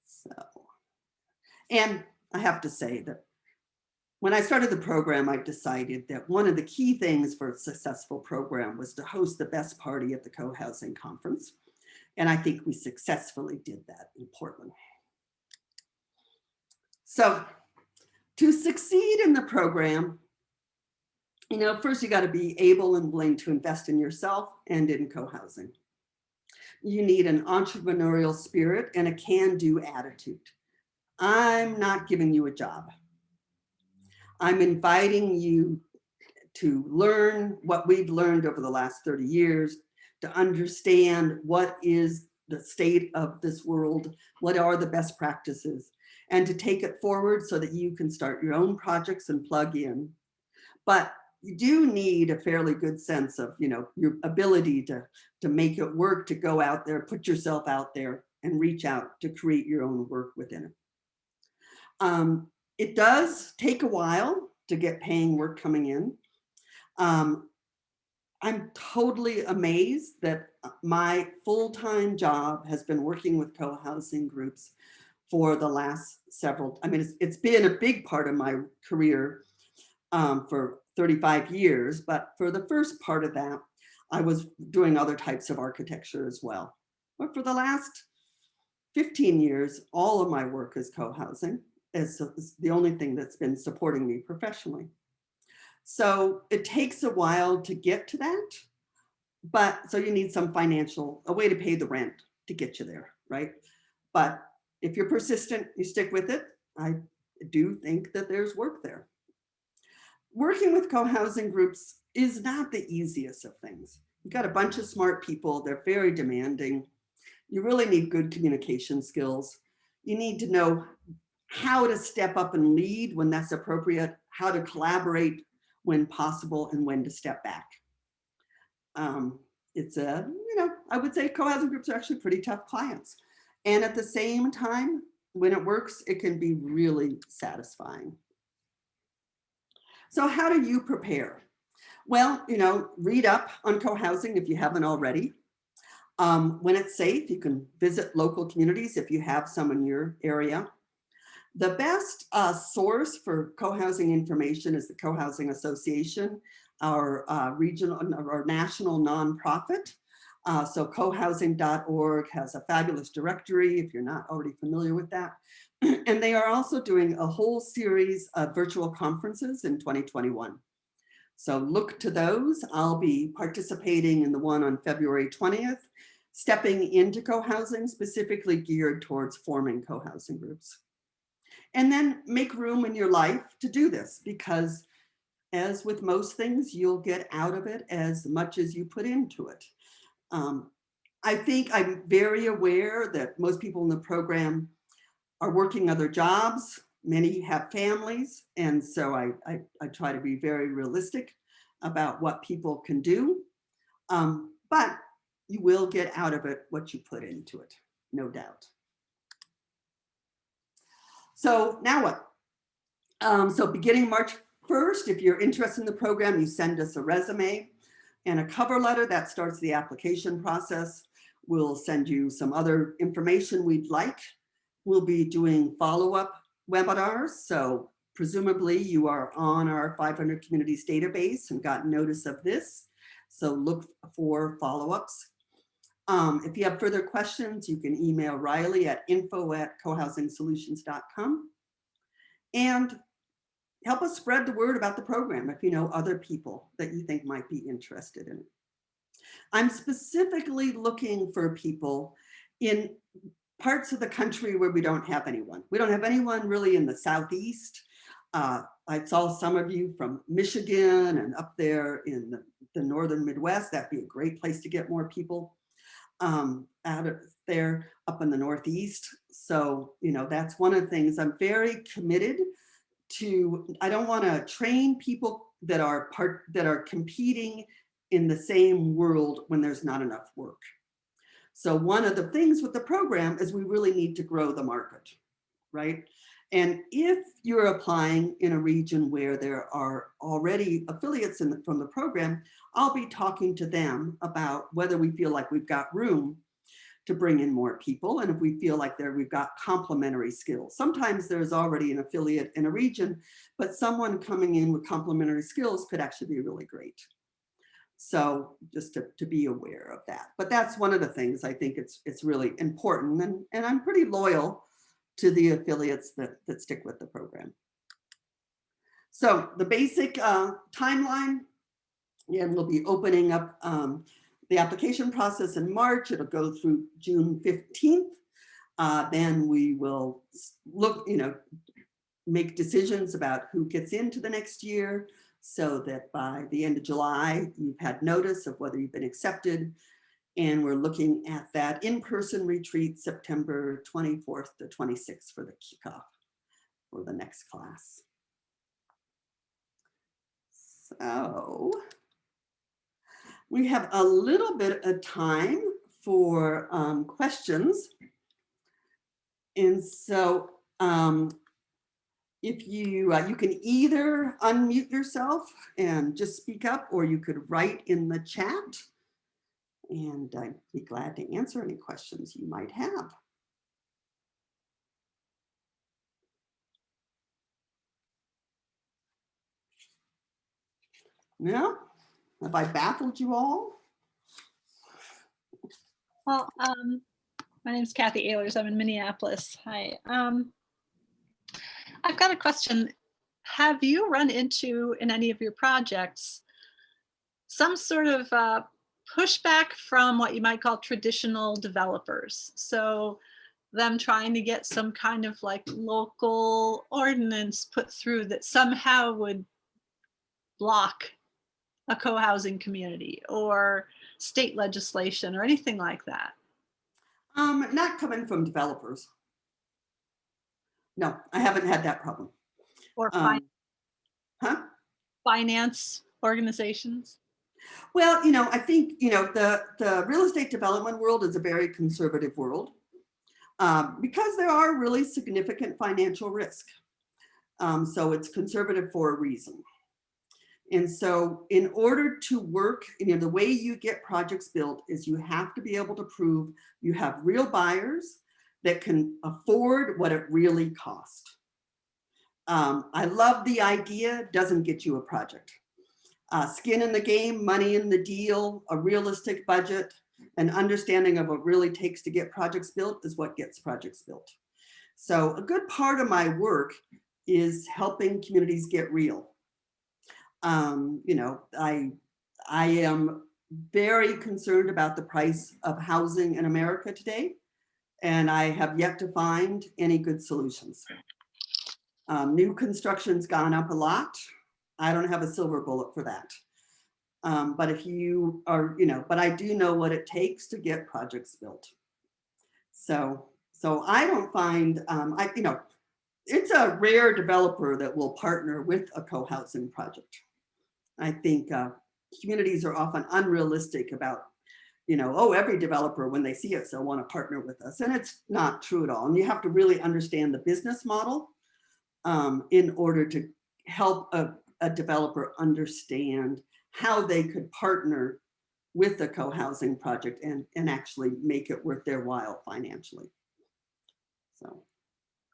Speaker 1: So, and I have to say that when I started the program, I decided that one of the key things for a successful program was to host the best party at the co-housing conference. And I think we successfully did that in Portland. So to succeed in the program, first you got to be able and willing to invest in yourself and in co-housing. You need an entrepreneurial spirit and a can-do attitude. I'm not giving you a job. I'm inviting you to learn what we've learned over the last 30 years, to understand what is the state of this world, what are the best practices, and to take it forward so that you can start your own projects and plug in. But you do need a fairly good sense of, your ability to make it work, to go out there, put yourself out there and reach out to create your own work within it. It does take a while to get paying work coming in. I'm totally amazed that my full-time job has been working with co-housing groups for the last it's been a big part of my career for 35 years, but for the first part of that, I was doing other types of architecture as well. But for the last 15 years, all of my work is co-housing. Is the only thing that's been supporting me professionally. So it takes a while to get to that, but so you need some a way to pay the rent to get you there, right? But if you're persistent, you stick with it, I do think that there's work there. Working with co-housing groups is not the easiest of things. You've got a bunch of smart people, they're very demanding. You really need good communication skills. You need to know how to step up and lead when that's appropriate, how to collaborate when possible, and when to step back. I would say co-housing groups are actually pretty tough clients. And at the same time, when it works, it can be really satisfying. So how do you prepare? Well, read up on co-housing if you haven't already. When it's safe, you can visit local communities if you have some in your area. The best source for co-housing information is the Co-Housing Association, our regional or national nonprofit. So cohousing.org has a fabulous directory if you're not already familiar with that. And they are also doing a whole series of virtual conferences in 2021. So look to those. I'll be participating in the one on February 20th, stepping into co-housing, specifically geared towards forming co-housing groups. And then make room in your life to do this, because as with most things, you'll get out of it as much as you put into it. I think I'm very aware that most people in the program are working other jobs. Many have families. And so I try to be very realistic about what people can do. But you will get out of it what you put into it, no doubt. So now what? So beginning March 1st, if you're interested in the program, you send us a resume and a cover letter. That starts the application process. We'll send you some other information we'd like. We'll be doing follow-up webinars. So presumably you are on our 500 communities database and got notice of this. So look for follow-ups. If you have further questions, you can email Riley at info@cohousingsolutions.com. And help us spread the word about the program if you know other people that you think might be interested in it. I'm specifically looking for people in parts of the country where we don't have anyone. We don't have anyone really in the Southeast. I saw some of you from Michigan and up there in the northern Midwest. That'd be a great place to get more people out of there up in the Northeast. So, you know, that's one of the things I'm very committed to. I don't want to train people that are competing in the same world when there's not enough work. So one of the things with the program is we really need to grow the market, right? And if you're applying in a region where there are already affiliates from the program, I'll be talking to them about whether we feel like we've got room to bring in more people, and if we feel like we've got complementary skills. Sometimes there's already an affiliate in a region, but someone coming in with complementary skills could actually be really great. So just to be aware of that. But that's one of the things I think it's really important, and I'm pretty loyal to the affiliates that stick with the program. So the basic timeline, and we'll be opening up the application process in March. It'll go through June 15th. Then we will look, make decisions about who gets into the next year, so that by the end of July, you've had notice of whether you've been accepted. And we're looking at that in-person retreat, September 24th to 26th for the kickoff for the next class. So we have a little bit of time for questions. And so if you can either unmute yourself and just speak up, or you could write in the chat, and I'd be glad to answer any questions you might have. No? Have I baffled you all?
Speaker 2: Well, my name is Kathy Ehlers. I'm in Minneapolis. Hi. I've got a question. Have you run into, in any of your projects, some sort of pushback from what you might call traditional developers? So them trying to get some kind of like local ordinance put through that somehow would block a co-housing community, or state legislation or anything like that?
Speaker 1: Not coming from developers. No, I haven't had that problem.
Speaker 2: Or finance organizations?
Speaker 1: Well, I think, the real estate development world is a very conservative world because there are really significant financial risk. So it's conservative for a reason. And so in order to work, the way you get projects built is you have to be able to prove you have real buyers that can afford what it really costs. I love the idea, doesn't get you a project. Skin in the game, money in the deal, a realistic budget, an understanding of what really takes to get projects built is what gets projects built. So a good part of my work is helping communities get real. I am very concerned about the price of housing in America today, and I have yet to find any good solutions. New construction's gone up a lot. I don't have a silver bullet for that. But if you are, but I do know what it takes to get projects built. So I don't find, it's a rare developer that will partner with a co-housing project. I think communities are often unrealistic about, oh, every developer, when they see us, they'll want to partner with us. And it's not true at all. And you have to really understand the business model in order to help a developer understand how they could partner with the co-housing project and actually make it worth their while financially. So,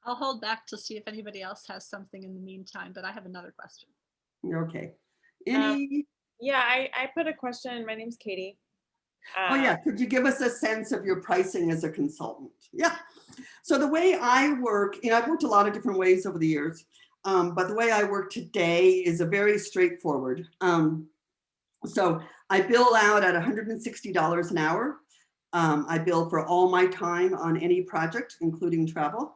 Speaker 2: I'll hold back to see if anybody else has something in the meantime, but I have another question.
Speaker 1: you're okay.
Speaker 3: Um,
Speaker 1: Any,
Speaker 3: yeah, I put a question. My name's Katie.
Speaker 1: oh yeah, could you give us a sense of your pricing as a consultant? Yeah. So the way I work, I've worked a lot of different ways over the years, but the way I work today is a very straightforward. So I bill out at $160 an hour. I bill for all my time on any project, including travel.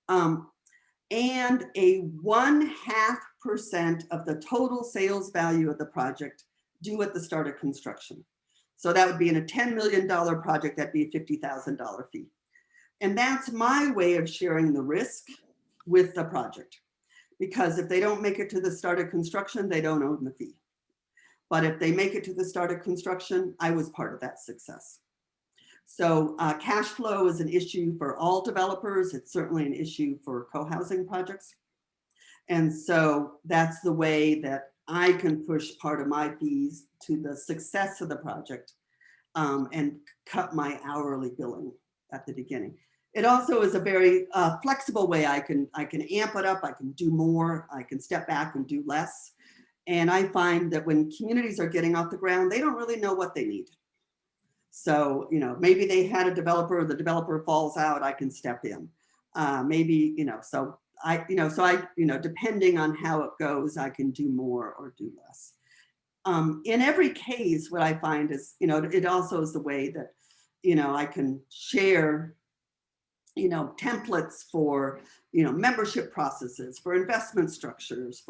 Speaker 1: And a 0.5% of the total sales value of the project due at the start of construction. So that would be in a $10 million project, that'd be a $50,000 fee. And that's my way of sharing the risk with the project. Because if they don't make it to the start of construction, they don't own the fee. But if they make it to the start of construction, I was part of that success. So cash flow is an issue for all developers. It's certainly an issue for co-housing projects. And so that's the way that I can push part of my fees to the success of the project and cut my hourly billing at the beginning. It also is a very flexible way. I can amp it up, I can do more, I can step back and do less. And I find that when communities are getting off the ground, they don't really know what they need. So, maybe they had a developer, the developer falls out, I can step in. Maybe, so I, depending on how it goes, I can do more or do less. In every case, what I find is, it also is the way that, I can share, templates for, membership processes, for investment structures,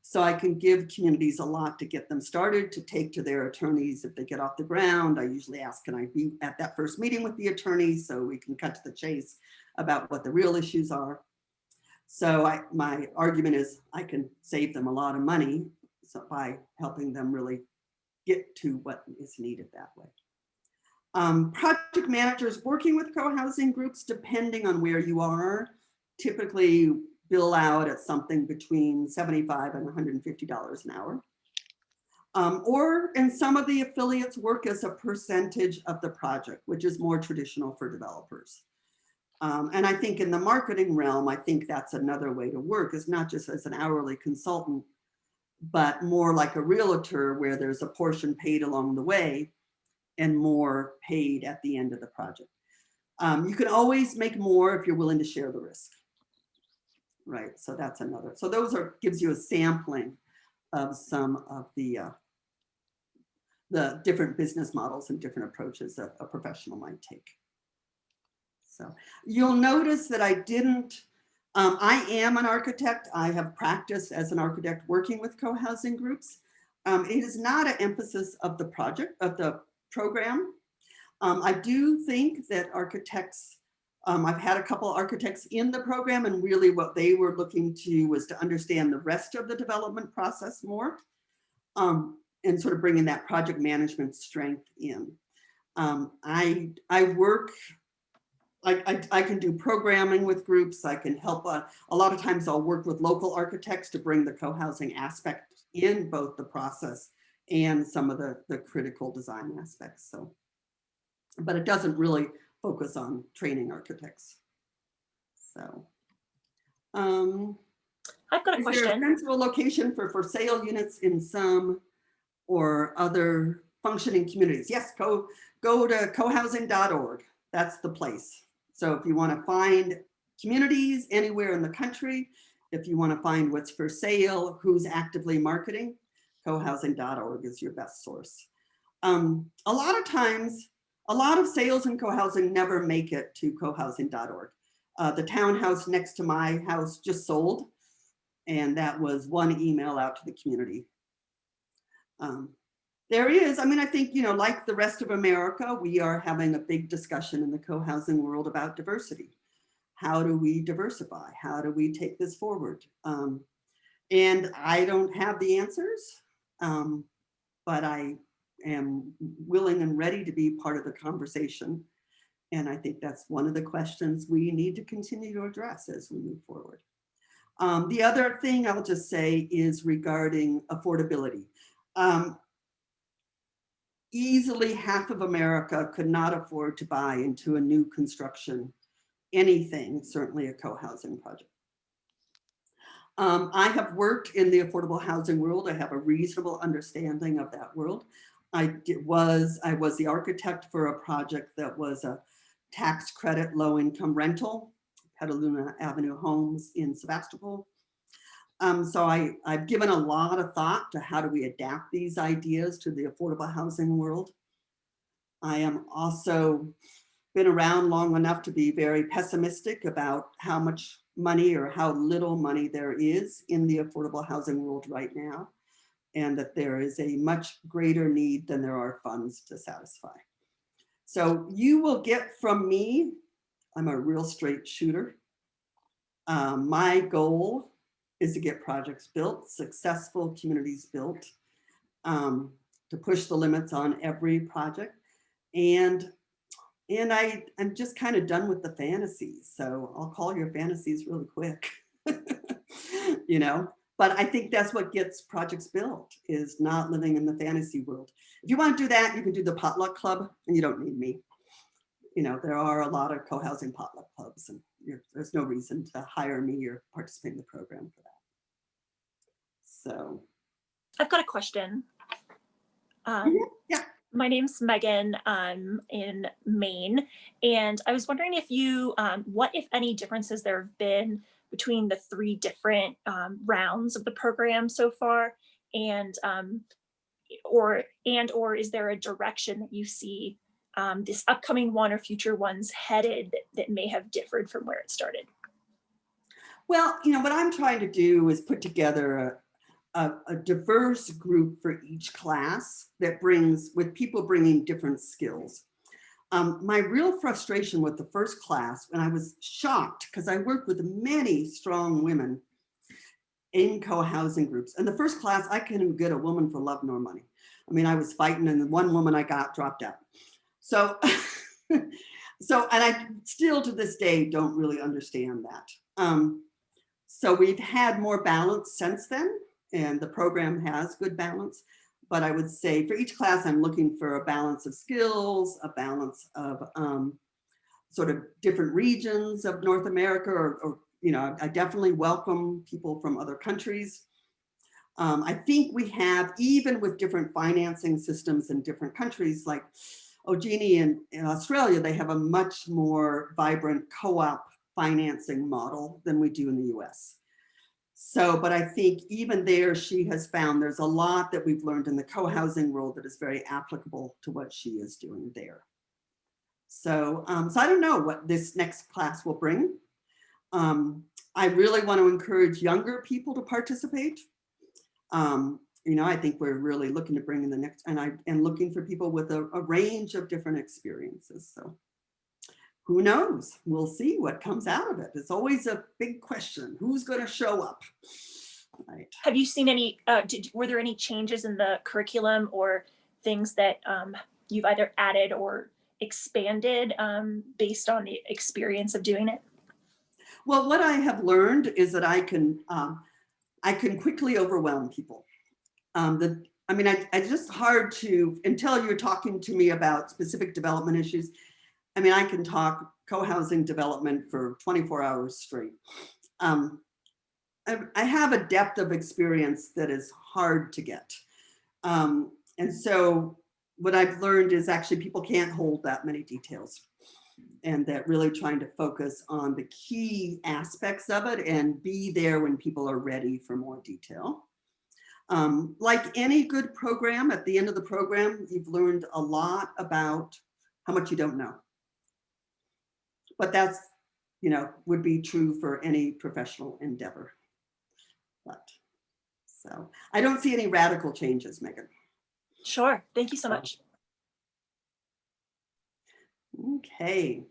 Speaker 1: so I can give communities a lot to get them started, to take to their attorneys if they get off the ground. I usually ask, can I be at that first meeting with the attorney so we can cut to the chase about what the real issues are. So my argument is I can save them a lot of money by helping them really get to what is needed that way. Project managers working with co-housing groups, depending on where you are, typically bill out at something between $75 and $150 an hour. And some of the affiliates work as a percentage of the project, which is more traditional for developers. And I think in the marketing realm, I think that's another way to work, is not just as an hourly consultant, but more like a realtor where there's a portion paid along the way and more paid at the end of the project. You can always make more if you're willing to share the risk. Right, so that's another. So those gives you a sampling of some of the different business models and different approaches that a professional might take. So you'll notice that I didn't, I am an architect. I have practiced as an architect working with co-housing groups. It is not an emphasis of the project, of the program. I do think that architects, I've had a couple of architects in the program, and really what they were looking to was to understand the rest of the development process more, and sort of bringing that project management strength in. I work, I can do programming with groups. I can help, a lot of times I'll work with local architects to bring the co-housing aspect in both the process and some of the critical design aspects. So, but it doesn't really focus on training architects. So,
Speaker 4: I've got a
Speaker 1: is there a
Speaker 4: question.
Speaker 1: central location for sale units in some or other functioning communities? Yes, go to cohousing.org. That's the place. So if you want to find communities anywhere in the country, if you want to find what's for sale, who's actively marketing, cohousing.org is your best source. A lot of times, a lot of sales in co-housing never make it to cohousing.org. The townhouse next to my house just sold. And that was one email out to the community. There is, I mean, I think, like the rest of America, we are having a big discussion in the co-housing world about diversity. How do we diversify? How do we take this forward? And I don't have the answers, but I am willing and ready to be part of the conversation. And I think that's one of the questions we need to continue to address as we move forward. The other thing I'll just say is regarding affordability. Easily half of America could not afford to buy into a new construction, anything, certainly a co-housing project. I have worked in the affordable housing world. I have a reasonable understanding of that world. I was the architect for a project that was a tax credit low income rental, Petaluma Avenue Homes in Sebastopol. So I've given a lot of thought to how do we adapt these ideas to the affordable housing world. I am also been around long enough to be very pessimistic about how much money or how little money there is in the affordable housing world right now, and that there is a much greater need than there are funds to satisfy. So you will get from me, I'm a real straight shooter. My goal is to get projects built, successful communities built, to push the limits on every project. And I'm just kind of done with the fantasies. So I'll call your fantasies really quick, but I think that's what gets projects built, is not living in the fantasy world. If you want to do that, you can do the potluck club and you don't need me. There are a lot of co-housing potluck clubs, and there's no reason to hire me or participate in the program for that. So
Speaker 4: I've got a question.
Speaker 1: Yeah.
Speaker 4: My name's Megan. I'm in Maine, and I was wondering if you, what, if any, differences there have been between the 3 different rounds of the program so far, and or is there a direction that you see this upcoming one or future ones headed that may have differed from where it started?
Speaker 1: Well, what I'm trying to do is put together a diverse group for each class that with people bringing different skills. My real frustration with the first class, and I was shocked because I worked with many strong women in co-housing groups. And the first class, I couldn't get a woman for love nor money. I mean, I was fighting, and the one woman I got dropped out. So, and I still to this day don't really understand that. So we've had more balance since then, and the program has good balance. But I would say for each class, I'm looking for a balance of skills, a balance of sort of different regions of North America, or I definitely welcome people from other countries. I think we have, even with different financing systems in different countries, like Ogini in Australia, they have a much more vibrant co-op financing model than we do in the US. So, but I think even there, she has found there's a lot that we've learned in the co-housing world that is very applicable to what she is doing there. So, so I don't know what this next class will bring. I really want to encourage younger people to participate. I think we're really looking to bring in the next, and looking for people with a range of different experiences. So who knows? We'll see what comes out of it. It's always a big question. Who's going to show up? Right.
Speaker 4: Have you seen any, were there any changes in the curriculum or things that you've either added or expanded based on the experience of doing it?
Speaker 1: Well, what I have learned is that I can quickly overwhelm people. It's just hard to, until you're talking to me about specific development issues. I mean, I can talk co-housing development for 24 hours straight. I have a depth of experience that is hard to get. And so what I've learned is actually people can't hold that many details, and that really trying to focus on the key aspects of it and be there when people are ready for more detail. Like any good program, at the end of the program, you've learned a lot about how much you don't know. But that's, would be true for any professional endeavor. But so I don't see any radical changes, Megan.
Speaker 4: Sure. Thank you so
Speaker 1: So-
Speaker 4: much.
Speaker 1: Okay.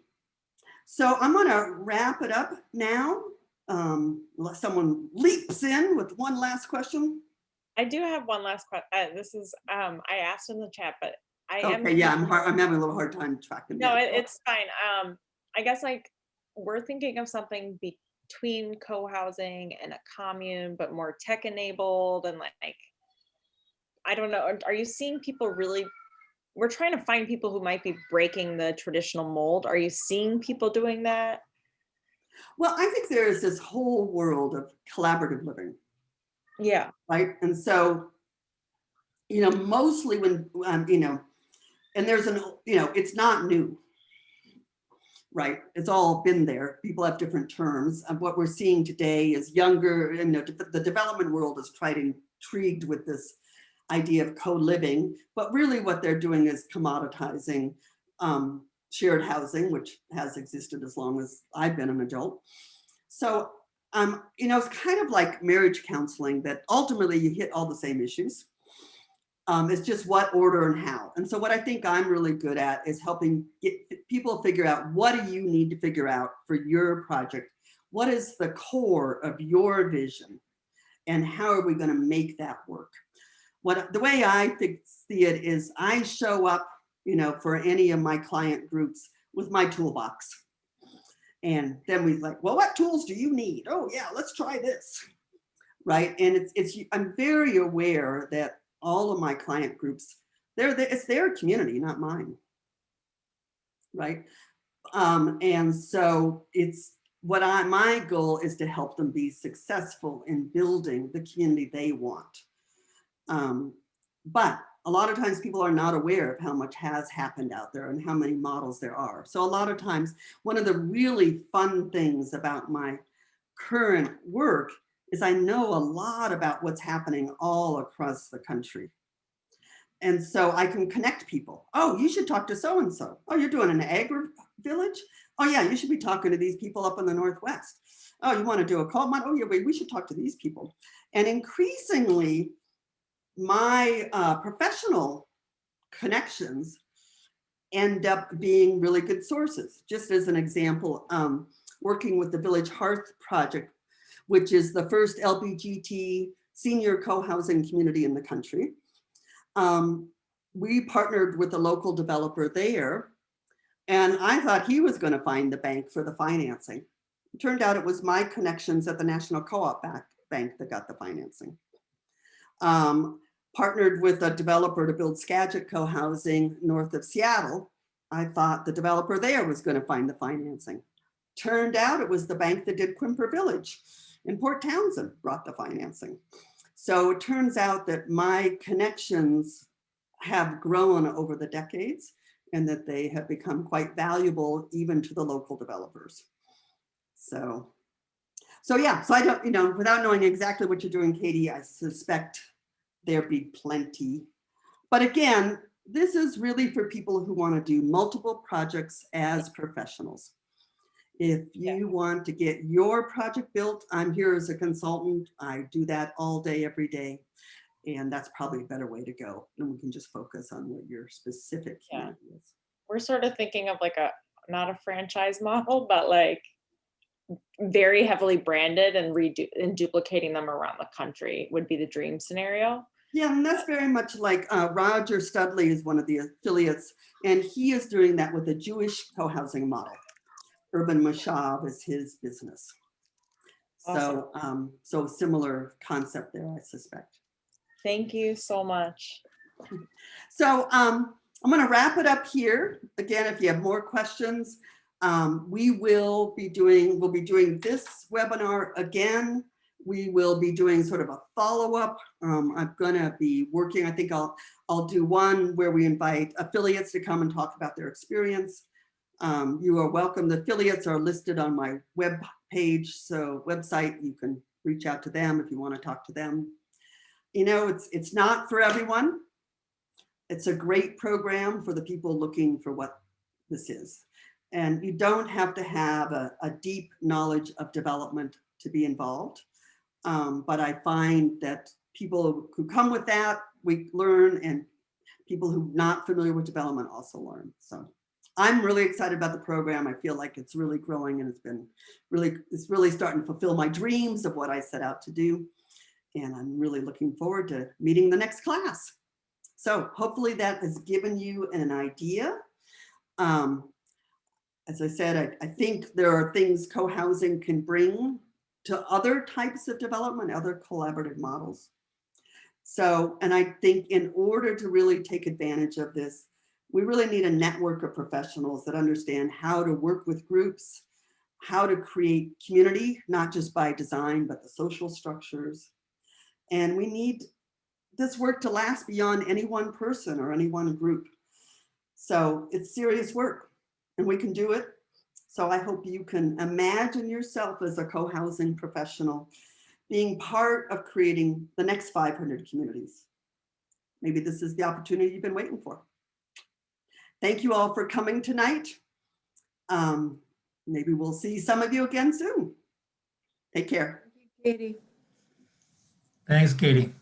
Speaker 1: So I'm going to wrap it up now. Unless someone leaps in with one last question.
Speaker 3: I do have one last question. This is, I asked in the chat, but I am.
Speaker 1: Okay, yeah, I'm having a little hard time tracking.
Speaker 3: No,
Speaker 1: down.
Speaker 3: it's fine. I guess like we're thinking of something between co-housing and a commune, but more tech enabled and like, I don't know. Are you seeing people really? We're trying to find people who might be breaking the traditional mold. Are you seeing people doing that?
Speaker 1: Well, I think there is this whole world of collaborative living,
Speaker 3: Yeah.
Speaker 1: right? And so, mostly when, and there's it's not new, right? It's all been there. People have different terms. And what we're seeing today is younger, and the development world is intrigued with this idea of co-living, but really what they're doing is commoditizing shared housing, which has existed as long as I've been an adult. So, it's kind of like marriage counseling that ultimately you hit all the same issues. It's just what order and how. And so what I think I'm really good at is helping get people figure out, what do you need to figure out for your project? What is the core of your vision? And how are we going to make that work? The way I see it is I show up, for any of my client groups with my toolbox. And then we like, well, what tools do you need? Oh yeah, let's try this. Right. And I'm very aware that all of my client groups, it's their community, not mine. Right. And so my goal is to help them be successful in building the community they want. But a lot of times people are not aware of how much has happened out there and how many models there are. So a lot of times, one of the really fun things about my current work is I know a lot about what's happening all across the country. And so I can connect people. Oh, you should talk to so-and-so. Oh, you're doing an agri-village? Oh yeah, you should be talking to these people up in the Northwest. Oh, you want to do a coal mine? Oh yeah, wait, we should talk to these people. And increasingly, my professional connections end up being really good sources. Just as an example, working with the Village Hearth Project, which is the first LGBT senior co-housing community in the country. We partnered with a local developer there, and I thought he was going to find the bank for the financing. It turned out it was my connections at the National Co-op Bank that got the financing. Partnered with a developer to build Skagit co-housing north of Seattle. I thought the developer there was going to find the financing. Turned out it was the bank that did Quimper Village in Port Townsend brought the financing. So it turns out that my connections have grown over the decades and that they have become quite valuable even to the local developers. So yeah, so I don't, without knowing exactly what you're doing, Katie, I suspect there'd be plenty. But again, this is really for people who want to do multiple projects as professionals. If you want to get your project built, I'm here as a consultant. I do that all day, every day. And that's probably a better way to go. And we can just focus on what your specific community is.
Speaker 3: We're sort of thinking of like not a franchise model, but like very heavily branded and duplicating them around the country would be the dream scenario.
Speaker 1: Yeah, and that's very much like Roger Studley is one of the affiliates, and he is doing that with a Jewish co-housing model. Urban Mashav is his business.
Speaker 3: Awesome.
Speaker 1: So similar concept there, I suspect.
Speaker 3: Thank you so much.
Speaker 1: So I'm going to wrap it up here. Again, if you have more questions, we'll be doing this webinar again. We will be doing sort of a follow-up. I'm going to be working, I think I'll do one where we invite affiliates to come and talk about their experience. You are welcome. The affiliates are listed on my web page, so website, you can reach out to them if you want to talk to them. It's not for everyone. It's a great program for the people looking for what this is. And you don't have to have a deep knowledge of development to be involved. But I find that people who come with that, we learn, and people who are not familiar with development also learn. So I'm really excited about the program. I feel like it's really growing, and it's really starting to fulfill my dreams of what I set out to do. And I'm really looking forward to meeting the next class. So hopefully that has given you an idea. As I said, I think there are things co-housing can bring to other types of development, other collaborative models. So, and I think in order to really take advantage of this, we really need a network of professionals that understand how to work with groups, how to create community, not just by design, but the social structures. And we need this work to last beyond any one person or any one group. So it's serious work, and we can do it. So I hope you can imagine yourself as a co-housing professional being part of creating the next 500 communities. Maybe this is the opportunity you've been waiting for. Thank you all for coming tonight. Maybe we'll see some of you again soon. Take care.
Speaker 5: Katie.
Speaker 6: Thanks, Katie.